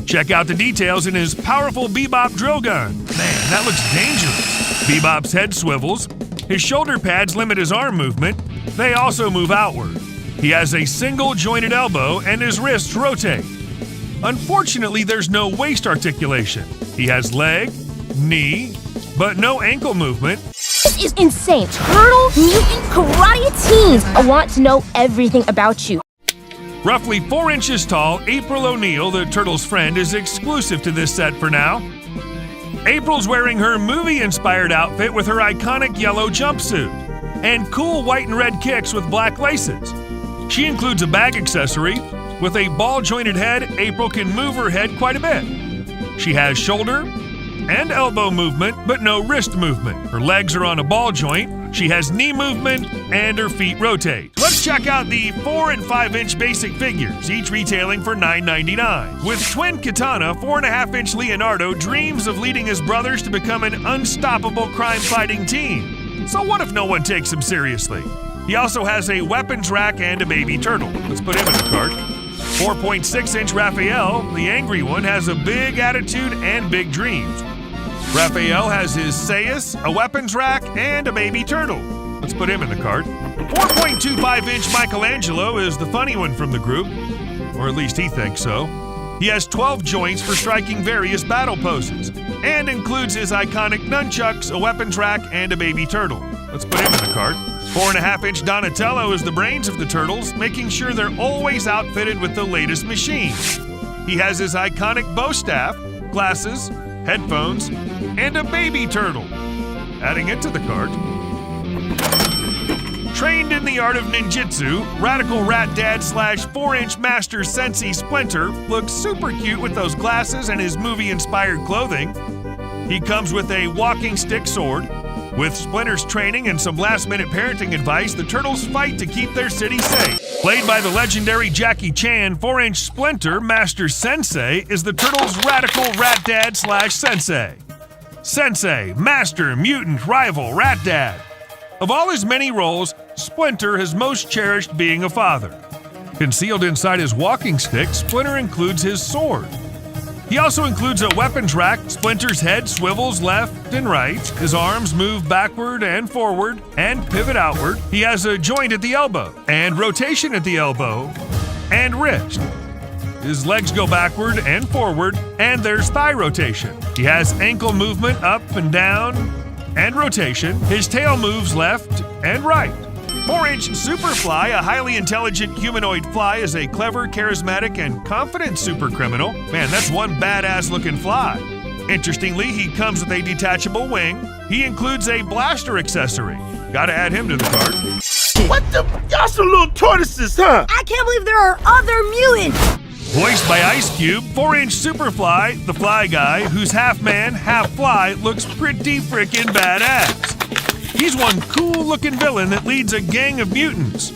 Check out the details in his powerful Bebop drill gun. Man, that looks dangerous. Bebop's head swivels. His shoulder pads limit his arm movement. They also move outward. He has a single jointed elbow and his wrists rotate. Unfortunately, there's no waist articulation. He has leg, knee, but no ankle movement. This is insane. Turtle, mutant, karate teens. I want to know everything about you. Roughly 4 inches tall, April O'Neil, the Turtles' friend, is exclusive to this set for now. April's wearing her movie-inspired outfit with her iconic yellow jumpsuit and cool white and red kicks with black laces. She includes a bag accessory. With a ball-jointed head, April can move her head quite a bit. She has shoulder and elbow movement, but no wrist movement. Her legs are on a ball joint. She has knee movement, and her feet rotate. Let's check out the 4 and 5-inch basic figures, each retailing for $9.99. With twin katana, 4.5-inch Leonardo dreams of leading his brothers to become an unstoppable crime-fighting team. So what if no one takes him seriously? He also has a weapons rack and a baby turtle. Let's put him in the cart. 4.6-inch Raphael, the angry one, has a big attitude and big dreams. Raphael has his sais, a weapons rack, and a baby turtle. Let's put him in the cart. 4.25-inch Michelangelo is the funny one from the group, or at least he thinks so. He has 12 joints for striking various battle poses, and includes his iconic nunchucks, a weapons rack, and a baby turtle. Let's put him in the cart. 4.5-inch Donatello is the brains of the Turtles, making sure they're always outfitted with the latest machines. He has his iconic bow staff, glasses, headphones, and a baby turtle. Adding it to the cart. Trained in the art of ninjutsu, Radical Rat Dad / 4-inch Master Sensei Splinter looks super cute with those glasses and his movie-inspired clothing. He comes with a walking stick sword. With Splinter's training and some last-minute parenting advice, the Turtles fight to keep their city safe. Played by the legendary Jackie Chan, 4-inch Splinter, Master Sensei, is the Turtles' radical rat dad / sensei. Sensei, master, mutant, rival, rat dad. Of all his many roles, Splinter has most cherished being a father. Concealed inside his walking stick, Splinter includes his sword. He also includes a weapons rack. Splinter's head swivels left and right. His arms move backward and forward and pivot outward. He has a joint at the elbow and rotation at the elbow and wrist. His legs go backward and forward, and there's thigh rotation. He has ankle movement up and down and rotation. His tail moves left and right. 4-inch Superfly, a highly intelligent humanoid fly, is a clever, charismatic, and confident super criminal. Man, that's one badass-looking fly. Interestingly, he comes with a detachable wing. He includes a blaster accessory. Gotta add him to the cart. What the? Y'all some little tortoises, huh? I can't believe there are other mutants! Voiced by Ice Cube, 4-inch Superfly, the fly guy, who's half man, half fly, looks pretty frickin' badass. He's one cool-looking villain that leads a gang of mutants.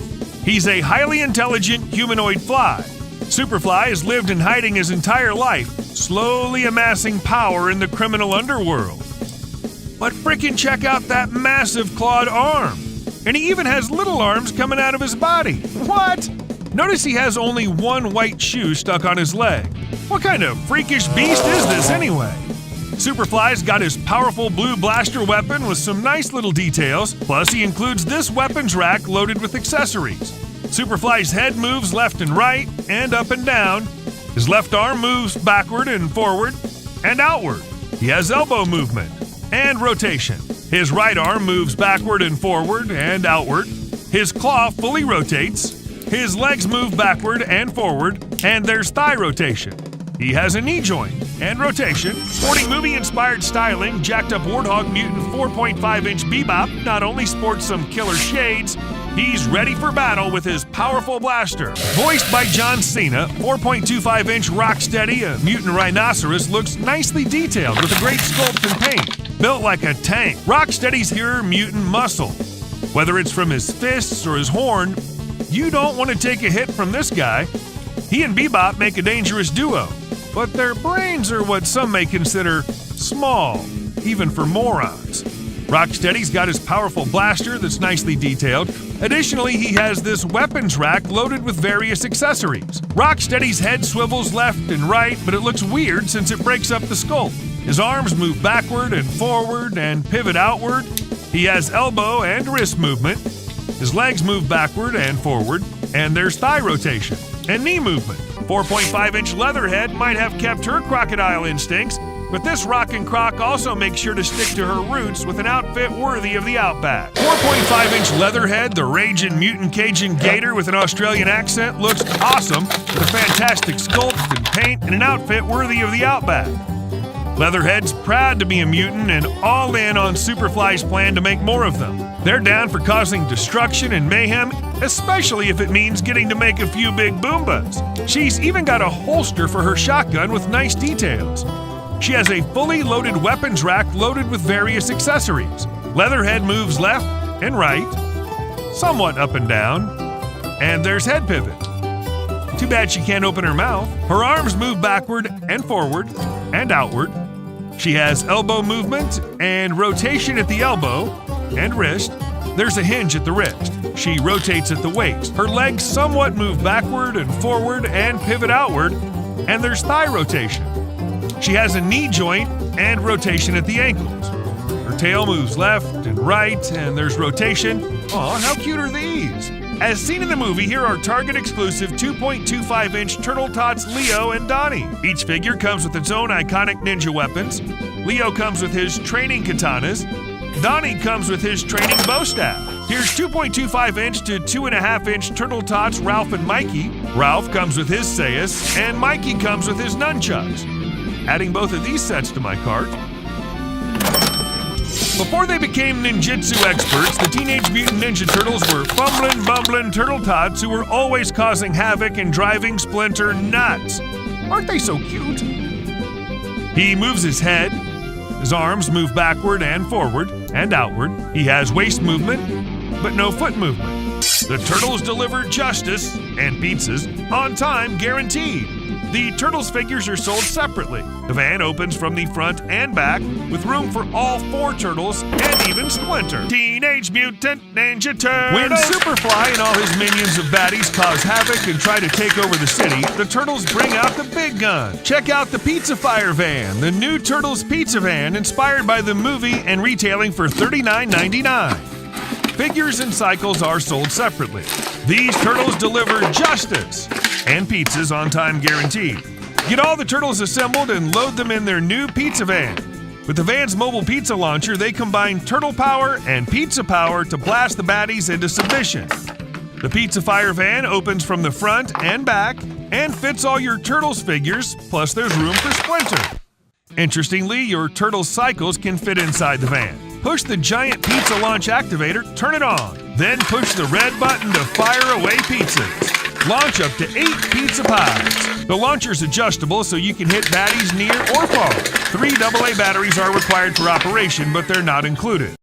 He's a highly intelligent humanoid fly. Superfly has lived in hiding his entire life, slowly amassing power in the criminal underworld. But frickin' check out that massive clawed arm. And he even has little arms coming out of his body. What? Notice he has only one white shoe stuck on his leg. What kind of freakish beast is this anyway? Superfly's got his powerful blue blaster weapon with some nice little details, plus he includes this weapons rack loaded with accessories. Superfly's head moves left and right and up and down. His left arm moves backward and forward and outward. He has elbow movement and rotation. His right arm moves backward and forward and outward. His claw fully rotates. His legs move backward and forward, and there's thigh rotation. He has a knee joint and rotation. Sporting movie-inspired styling, jacked-up Warthog Mutant 4.5-inch Bebop not only sports some killer shades, he's ready for battle with his powerful blaster. Voiced by John Cena, 4.25-inch Rocksteady, a mutant rhinoceros, looks nicely detailed with a great sculpt and paint. Built like a tank, Rocksteady's pure mutant muscle. Whether it's from his fists or his horn, you don't want to take a hit from this guy. He and Bebop make a dangerous duo, but their brains are what some may consider small, even for morons. Rocksteady's got his powerful blaster that's nicely detailed. Additionally, he has this weapons rack loaded with various accessories. Rocksteady's head swivels left and right, but it looks weird since it breaks up the sculpt. His arms move backward and forward and pivot outward. He has elbow and wrist movement. His legs move backward and forward, and there's thigh rotation and knee movement. 4.5-inch Leatherhead might have kept her crocodile instincts, but this rockin' croc also makes sure to stick to her roots with an outfit worthy of the outback. 4.5-inch Leatherhead, the raging mutant Cajun gator with an Australian accent, looks awesome with a fantastic sculpt and paint and an outfit worthy of the outback. Leatherhead's proud to be a mutant and all in on Superfly's plan to make more of them. They're down for causing destruction and mayhem, especially if it means getting to make a few big Boombas. She's even got a holster for her shotgun with nice details. She has a fully loaded weapons rack loaded with various accessories. Leatherhead moves left and right, somewhat up and down, and there's head pivot. Too bad she can't open her mouth. Her arms move backward and forward and outward. She has elbow movement and rotation at the elbow and wrist. There's a hinge at the wrist. She rotates at the waist. Her legs somewhat move backward and forward and pivot outward, and there's thigh rotation. She has a knee joint and rotation at the ankles. Her tail moves left and right, and there's rotation. Aw, how cute are these? As seen in the movie, here are Target-exclusive 2.25-inch Turtle Tots Leo and Donnie. Each figure comes with its own iconic ninja weapons. Leo comes with his training katanas. Donnie comes with his training bow staff. Here's 2.25-inch to 2.5-inch Turtle Tots Ralph and Mikey. Ralph comes with his sayas, and Mikey comes with his nunchucks. Adding both of these sets to my cart. Before they became ninjutsu experts, the Teenage Mutant Ninja Turtles were fumbling, bumbling turtle tots who were always causing havoc and driving Splinter nuts. Aren't they so cute? He moves his head, His arms move backward and forward and outward. He has waist movement, but no foot movement. The Turtles deliver justice and pizzas on time guaranteed. The Turtles figures are sold separately. The van opens from the front and back with room for all 4 Turtles and even Splinter. Teenage Mutant Ninja Turtles! When Superfly and all his minions of baddies cause havoc and try to take over the city, the Turtles bring out the big gun. Check out the Pizza Fire Van, the new Turtles pizza van inspired by the movie and retailing for $39.99. Figures and cycles are sold separately. These Turtles deliver justice and pizzas on time guaranteed. Get all the Turtles assembled and load them in their new pizza van. With the van's mobile pizza launcher, they combine turtle power and pizza power to blast the baddies into submission. The Pizza Fire Van opens from the front and back and fits all your Turtles figures, plus there's room for Splinter. Interestingly, your Turtles cycles can fit inside the van. Push the giant pizza launch activator, turn it on. Then push the red button to fire away pizzas. Launch up to 8 pizza pies. The launcher's adjustable so you can hit baddies near or far. 3 AA batteries are required for operation, but they're not included.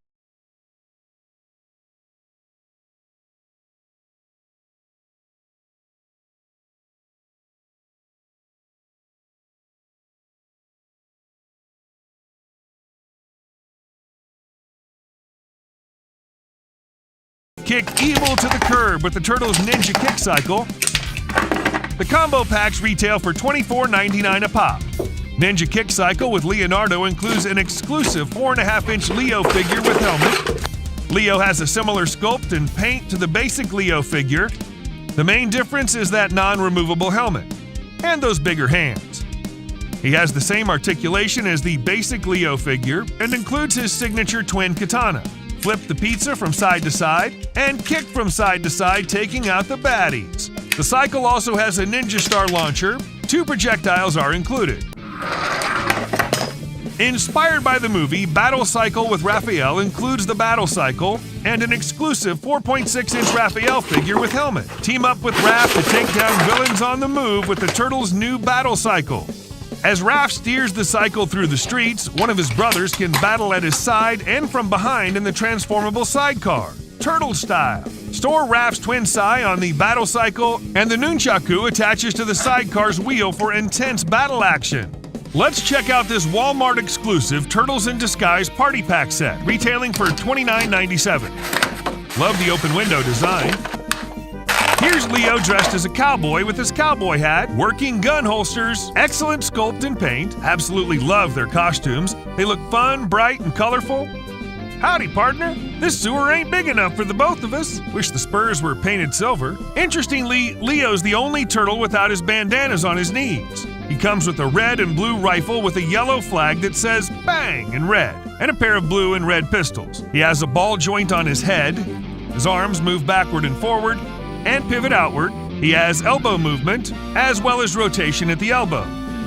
Kick evil to the curb with the Turtles Ninja Kick Cycle. The combo packs retail for $24.99 a pop. Ninja Kick Cycle with Leonardo includes an exclusive 4.5-inch Leo figure with helmet. Leo has a similar sculpt and paint to the basic Leo figure. The main difference is that non-removable helmet and those bigger hands. He has the same articulation as the basic Leo figure and includes his signature twin katana. Flip the pizza from side to side and kick from side to side, taking out the baddies. The cycle also has a Ninja Star launcher. 2 projectiles are included. Inspired by the movie, Battle Cycle with Raphael includes the Battle Cycle and an exclusive 4.6-inch Raphael figure with helmet. Team up with Raph to take down villains on the move with the Turtles' new Battle Cycle. As Raph steers the cycle through the streets, one of his brothers can battle at his side and from behind in the transformable sidecar, Turtle style. Store Raph's twin Sai on the Battle Cycle, and the Nunchaku attaches to the sidecar's wheel for intense battle action. Let's check out this Walmart exclusive Turtles in Disguise Party Pack set, retailing for $29.97. Love the open window design. Here's Leo dressed as a cowboy with his cowboy hat, working gun holsters, excellent sculpt and paint. Absolutely love their costumes. They look fun, bright, and colorful. Howdy, partner. This sewer ain't big enough for the both of us. Wish the spurs were painted silver. Interestingly, Leo's the only turtle without his bandanas on his knees. He comes with a red and blue rifle with a yellow flag that says BANG in red, and a pair of blue and red pistols. He has a ball joint on his head. His arms move backward and forward and pivot outward. He has elbow movement as well as rotation at the elbow.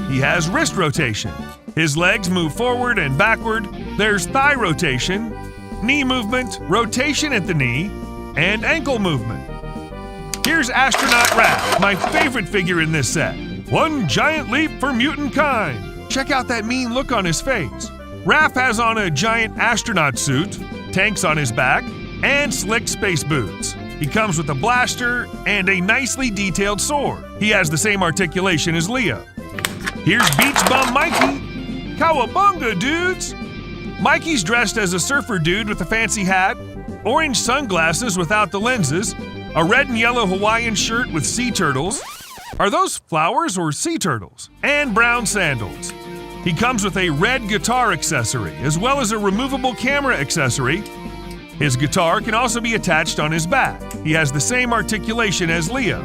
He has wrist rotation. His legs move forward and backward. There's thigh rotation, knee movement, rotation at the knee, and ankle movement. Here's Astronaut Raph, my favorite figure in this set. One giant leap for mutant kind. Check out that mean look on his face. Raph has on a giant astronaut suit, tanks on his back, and slick space boots. He comes with a blaster and a nicely detailed sword. He has the same articulation as Leo. Here's Beach Bum Mikey. Cowabunga, dudes! Mikey's dressed as a surfer dude with a fancy hat, orange sunglasses without the lenses, a red and yellow Hawaiian shirt with sea turtles. Are those flowers or sea turtles? And brown sandals. He comes with a red guitar accessory, as well as a removable camera accessory. His guitar can also be attached on his back. He has the same articulation as Leo.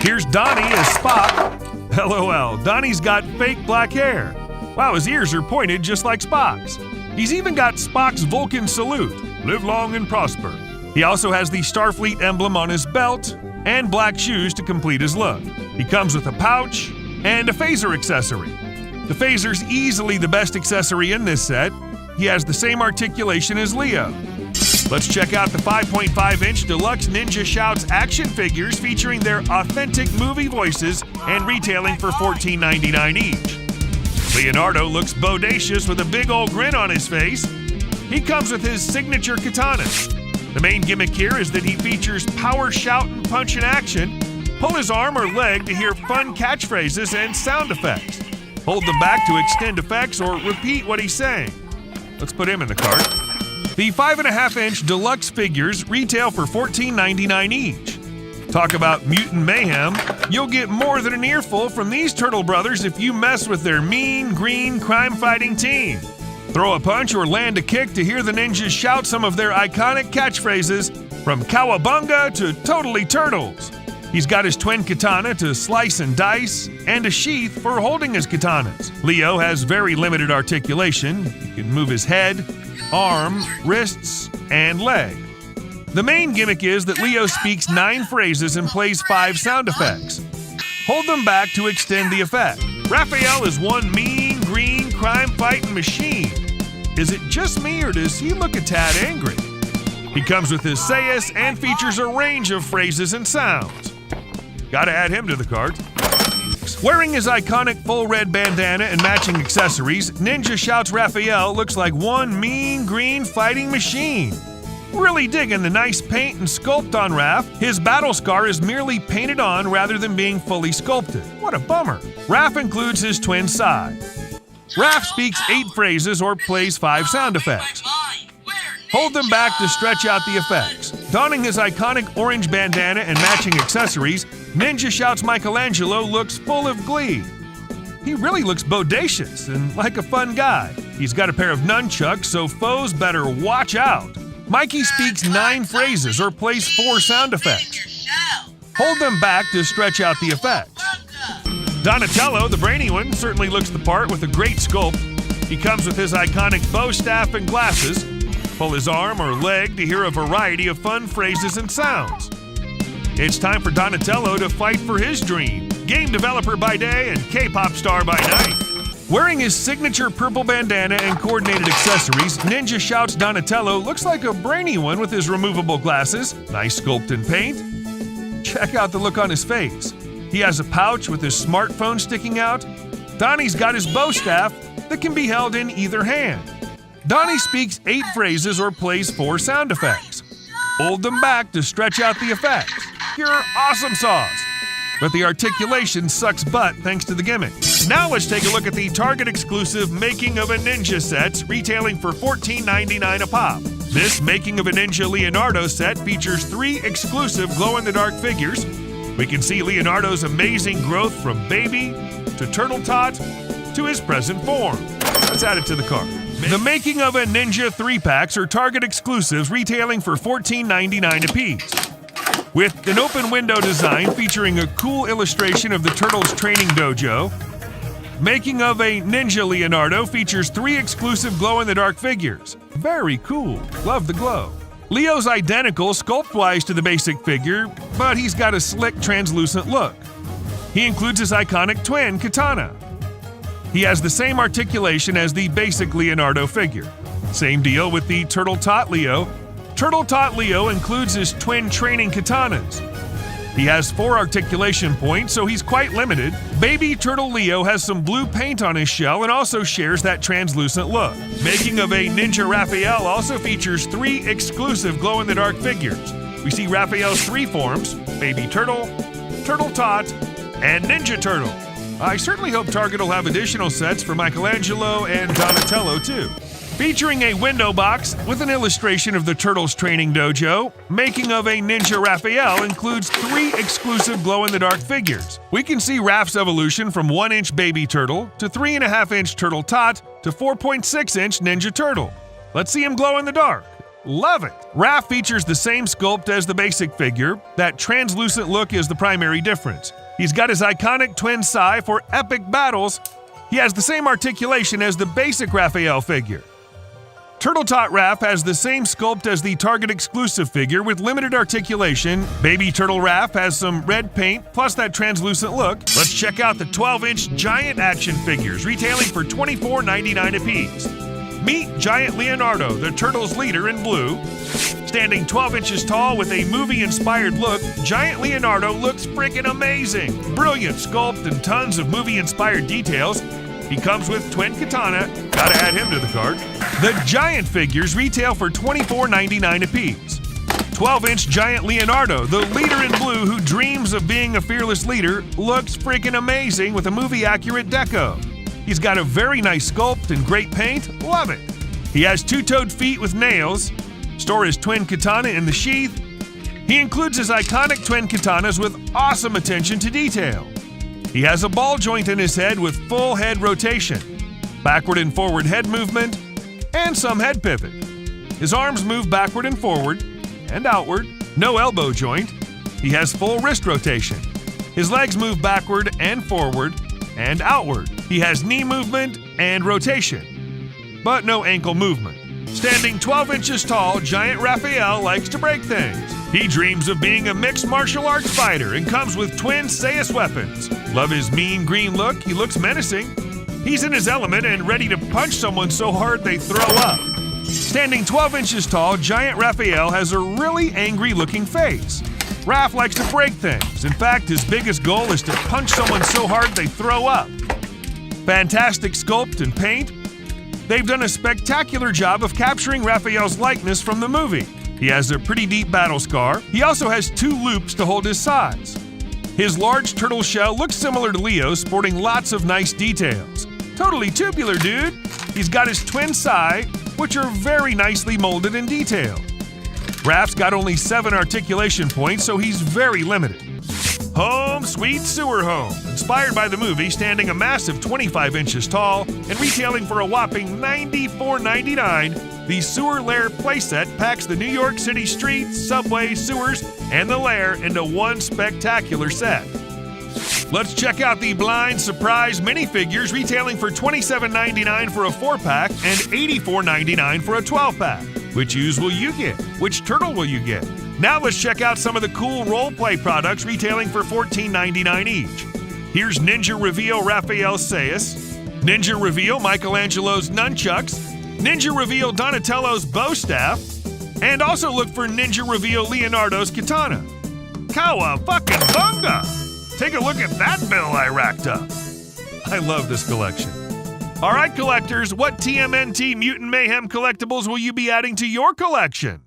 Here's Donnie as Spock. LOL, Donnie's got fake black hair. Wow, his ears are pointed just like Spock's. He's even got Spock's Vulcan salute, live long and prosper. He also has the Starfleet emblem on his belt and black shoes to complete his look. He comes with a pouch and a phaser accessory. The phaser's easily the best accessory in this set. He has the same articulation as Leo. Let's check out the 5.5-inch Deluxe Ninja Shouts action figures featuring their authentic movie voices and retailing for $14.99 each. Leonardo looks bodacious with a big old grin on his face. He comes with his signature katana. The main gimmick here is that he features power shout and punch in action. Pull his arm or leg to hear fun catchphrases and sound effects. Hold them back to extend effects or repeat what he's saying. Let's put him in the cart. The 5.5-inch deluxe figures retail for $14.99 each. Talk about mutant mayhem. You'll get more than an earful from these Turtle Brothers if you mess with their mean, green, crime-fighting team. Throw a punch or land a kick to hear the ninjas shout some of their iconic catchphrases, from Cowabunga to Totally Turtles. He's got his twin katana to slice and dice, and a sheath for holding his katanas. Leo has very limited articulation. He can move his head, arm, wrists, and leg. The main gimmick is that Leo speaks 9 phrases and plays 5 sound effects. Hold them back to extend the effect. Raphael is one mean, green, crime-fighting machine. Is it just me, or does he look a tad angry? He comes with his sais and features a range of phrases and sounds. Gotta add him to the cart. Wearing his iconic full red bandana and matching accessories, Ninja Shouts Raphael looks like one mean green fighting machine. Really digging the nice paint and sculpt on Raph. His battle scar is merely painted on rather than being fully sculpted. What a bummer. Raph includes his twin Sai. Raph speaks 8 phrases or plays 5 sound effects. Hold them back to stretch out the effects. Donning his iconic orange bandana and matching accessories, Ninja Shouts Michelangelo looks full of glee. He really looks bodacious and like a fun guy. He's got a pair of nunchucks, so foes better watch out. Mikey speaks 9 phrases or plays 4 sound effects. Hold them back to stretch out the effects. Donatello, the brainy one, certainly looks the part with a great sculpt. He comes with his iconic bow staff and glasses. Pull his arm or leg to hear a variety of fun phrases and sounds. It's time for Donatello to fight for his dream. Game developer by day and K-pop star by night. Wearing his signature purple bandana and coordinated accessories, Ninja Shouts Donatello looks like a brainy one with his removable glasses, nice sculpt and paint. Check out the look on his face. He has a pouch with his smartphone sticking out. Donnie's got his bow staff that can be held in either hand. Donnie speaks 8 phrases or plays 4 sound effects. Hold them back to stretch out the effects. You're awesome sauce. But the articulation sucks butt thanks to the gimmick. Now let's take a look at the Target exclusive Making of a Ninja sets, retailing for $14.99 a pop. This Making of a Ninja Leonardo set features 3 exclusive glow-in-the-dark figures. We can see Leonardo's amazing growth from baby to turtle tot to his present form. Let's add it to the cart. The Making of a Ninja 3-packs are Target exclusives retailing for $14.99 apiece. With an open window design featuring a cool illustration of the Turtles training dojo, Making of a Ninja Leonardo features 3 exclusive glow-in-the-dark figures. Very cool. Love the glow. Leo's identical sculpt-wise to the basic figure, but he's got a slick, translucent look. He includes his iconic twin katana. He has the same articulation as the basic Leonardo figure. Same deal with the Turtle Tot Leo. Turtle Tot Leo includes his twin training katanas. He has 4 articulation points, so he's quite limited. Baby Turtle Leo has some blue paint on his shell and also shares that translucent look. Making of a Ninja Raphael also features 3 exclusive glow-in-the-dark figures. We see Raphael's 3 forms: Baby Turtle, Turtle Tot, and Ninja Turtle. I certainly hope Target will have additional sets for Michelangelo and Donatello too. Featuring a window box with an illustration of the Turtles training dojo, Making of a Ninja Raphael includes 3 exclusive glow-in-the-dark figures. We can see Raph's evolution from 1-inch Baby Turtle to 3.5-inch Turtle Tot to 4.6-inch Ninja Turtle. Let's see him glow in the dark. Love it! Raph features the same sculpt as the basic figure. That translucent look is the primary difference. He's got his iconic twin Sai for epic battles. He has the same articulation as the basic Raphael figure. Turtle Tot Raph has the same sculpt as the Target exclusive figure with limited articulation. Baby Turtle Raph has some red paint plus that translucent look. Let's check out the 12-inch giant action figures retailing for $24.99 apiece. Meet Giant Leonardo, the Turtles leader in blue. Standing 12 inches tall with a movie-inspired look, Giant Leonardo looks freaking amazing. Brilliant sculpt and tons of movie-inspired details. He comes with twin katana, gotta add him to the cart. The giant figures retail for $24.99 apiece. 12-inch giant Leonardo, the leader in blue who dreams of being a fearless leader, looks freaking amazing with a movie-accurate deco. He's got a very nice sculpt and great paint, love it. He has two-toed feet with nails, store his twin katana in the sheath. He includes his iconic twin katanas with awesome attention to detail. He has a ball joint in his head with full head rotation, backward and forward head movement, and some head pivot. His arms move backward and forward and outward, no elbow joint. He has full wrist rotation. His legs move backward and forward and outward. He has knee movement and rotation, but no ankle movement. Standing 12 inches tall, Giant Raphael likes to break things. He dreams of being a mixed martial arts fighter and comes with twin Seiya weapons. Love his mean green look, he looks menacing. He's in his element and ready to punch someone so hard they throw up. Standing 12 inches tall, Giant Raphael has a really angry looking face. Raph likes to break things. In fact, his biggest goal is to punch someone so hard they throw up. Fantastic sculpt and paint. They've done a spectacular job of capturing Raphael's likeness from the movie. He has a pretty deep battle scar. He also has 2 loops to hold his size. His large turtle shell looks similar to Leo's, sporting lots of nice details. Totally tubular, dude. He's got his twin sai, which are very nicely molded and detailed. Raph's got only 7 articulation points, so he's very limited. Home Sweet Sewer Home, inspired by the movie, standing a massive 25 inches tall and retailing for a whopping $94.99, the Sewer Lair playset packs the New York City streets, subways, sewers, and the lair into one spectacular set. Let's check out the Blind Surprise minifigures retailing for $27.99 for a 4-pack and $84.99 for a 12-pack. Which use will you get? Which turtle will you get? Now let's check out some of the cool role-play products retailing for $14.99 each. Here's Ninja Reveal Raphael Seiya, Ninja Reveal Michelangelo's nunchucks, Ninja Reveal Donatello's bow staff, and also look for Ninja Reveal Leonardo's katana. Cowabunga! Take a look at that bill I racked up. I love this collection. All right, collectors, what TMNT Mutant Mayhem collectibles will you be adding to your collection?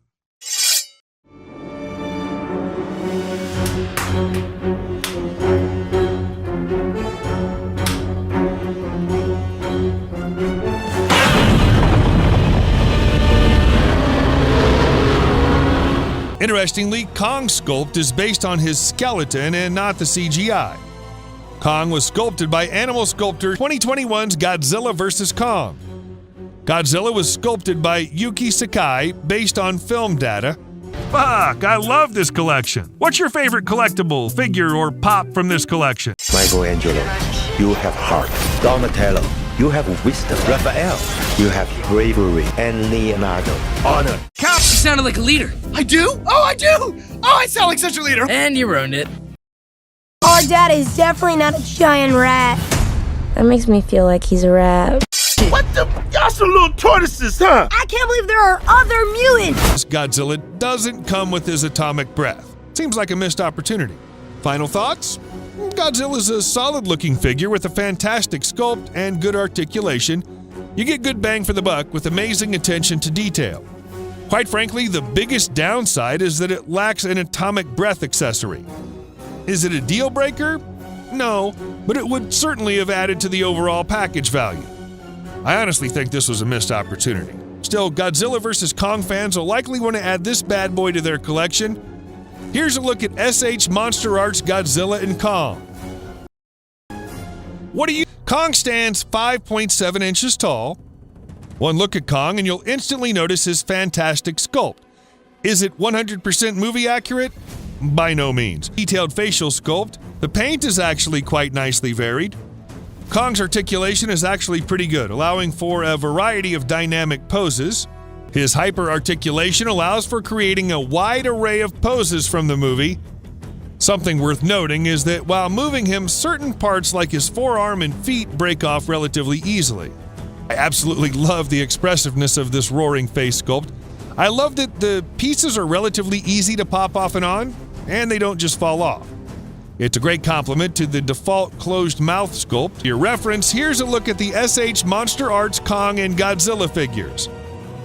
Interestingly, Kong's sculpt is based on his skeleton and not the CGI. Kong was sculpted by Animal Sculptor 2021's Godzilla vs. Kong. Godzilla was sculpted by Yuki Sakai based on film data. Fuck, I love this collection. What's your favorite collectible, figure, or pop from this collection? Michelangelo, you have heart. Donatello, you have wisdom. Raphael, you have bravery. And Leonardo, honor. You sounded like a leader. I do? Oh, I do! Oh, I sound like such a leader! And you ruined it. Our dad is definitely not a giant rat. That makes me feel like he's a rat. What the? Y'all some little tortoises, huh? I can't believe there are other mutants! This Godzilla doesn't come with his atomic breath. Seems like a missed opportunity. Final thoughts? Godzilla's a solid-looking figure with a fantastic sculpt and good articulation. You get good bang for the buck with amazing attention to detail. Quite frankly, the biggest downside is that it lacks an atomic breath accessory. Is it a deal breaker? No, but it would certainly have added to the overall package value. I honestly think this was a missed opportunity. Still, Godzilla vs. Kong fans will likely want to add this bad boy to their collection. Here's a look at SH Monster Arts Godzilla and Kong. Kong stands 5.7 inches tall. One look at Kong and you'll instantly notice his fantastic sculpt. Is it 100% movie accurate? By no means. Detailed facial sculpt. The paint is actually quite nicely varied. Kong's articulation is actually pretty good, allowing for a variety of dynamic poses. His hyper-articulation allows for creating a wide array of poses from the movie. Something worth noting is that while moving him, certain parts like his forearm and feet break off relatively easily. I absolutely love the expressiveness of this roaring face sculpt. I love that the pieces are relatively easy to pop off and on, and they don't just fall off. It's a great complement to the default closed mouth sculpt. For your reference, here's a look at the SH Monster Arts Kong and Godzilla figures.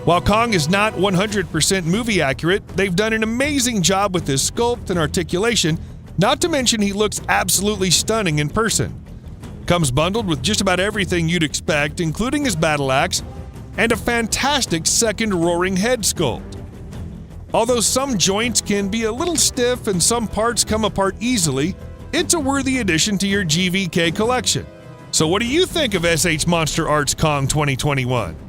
While Kong is not 100% movie accurate, they've done an amazing job with his sculpt and articulation, not to mention he looks absolutely stunning in person. Comes bundled with just about everything you'd expect, including his battle axe and a fantastic second roaring head sculpt. Although some joints can be a little stiff and some parts come apart easily, it's a worthy addition to your GVK collection. So what do you think of SH Monster Arts Kong 2021?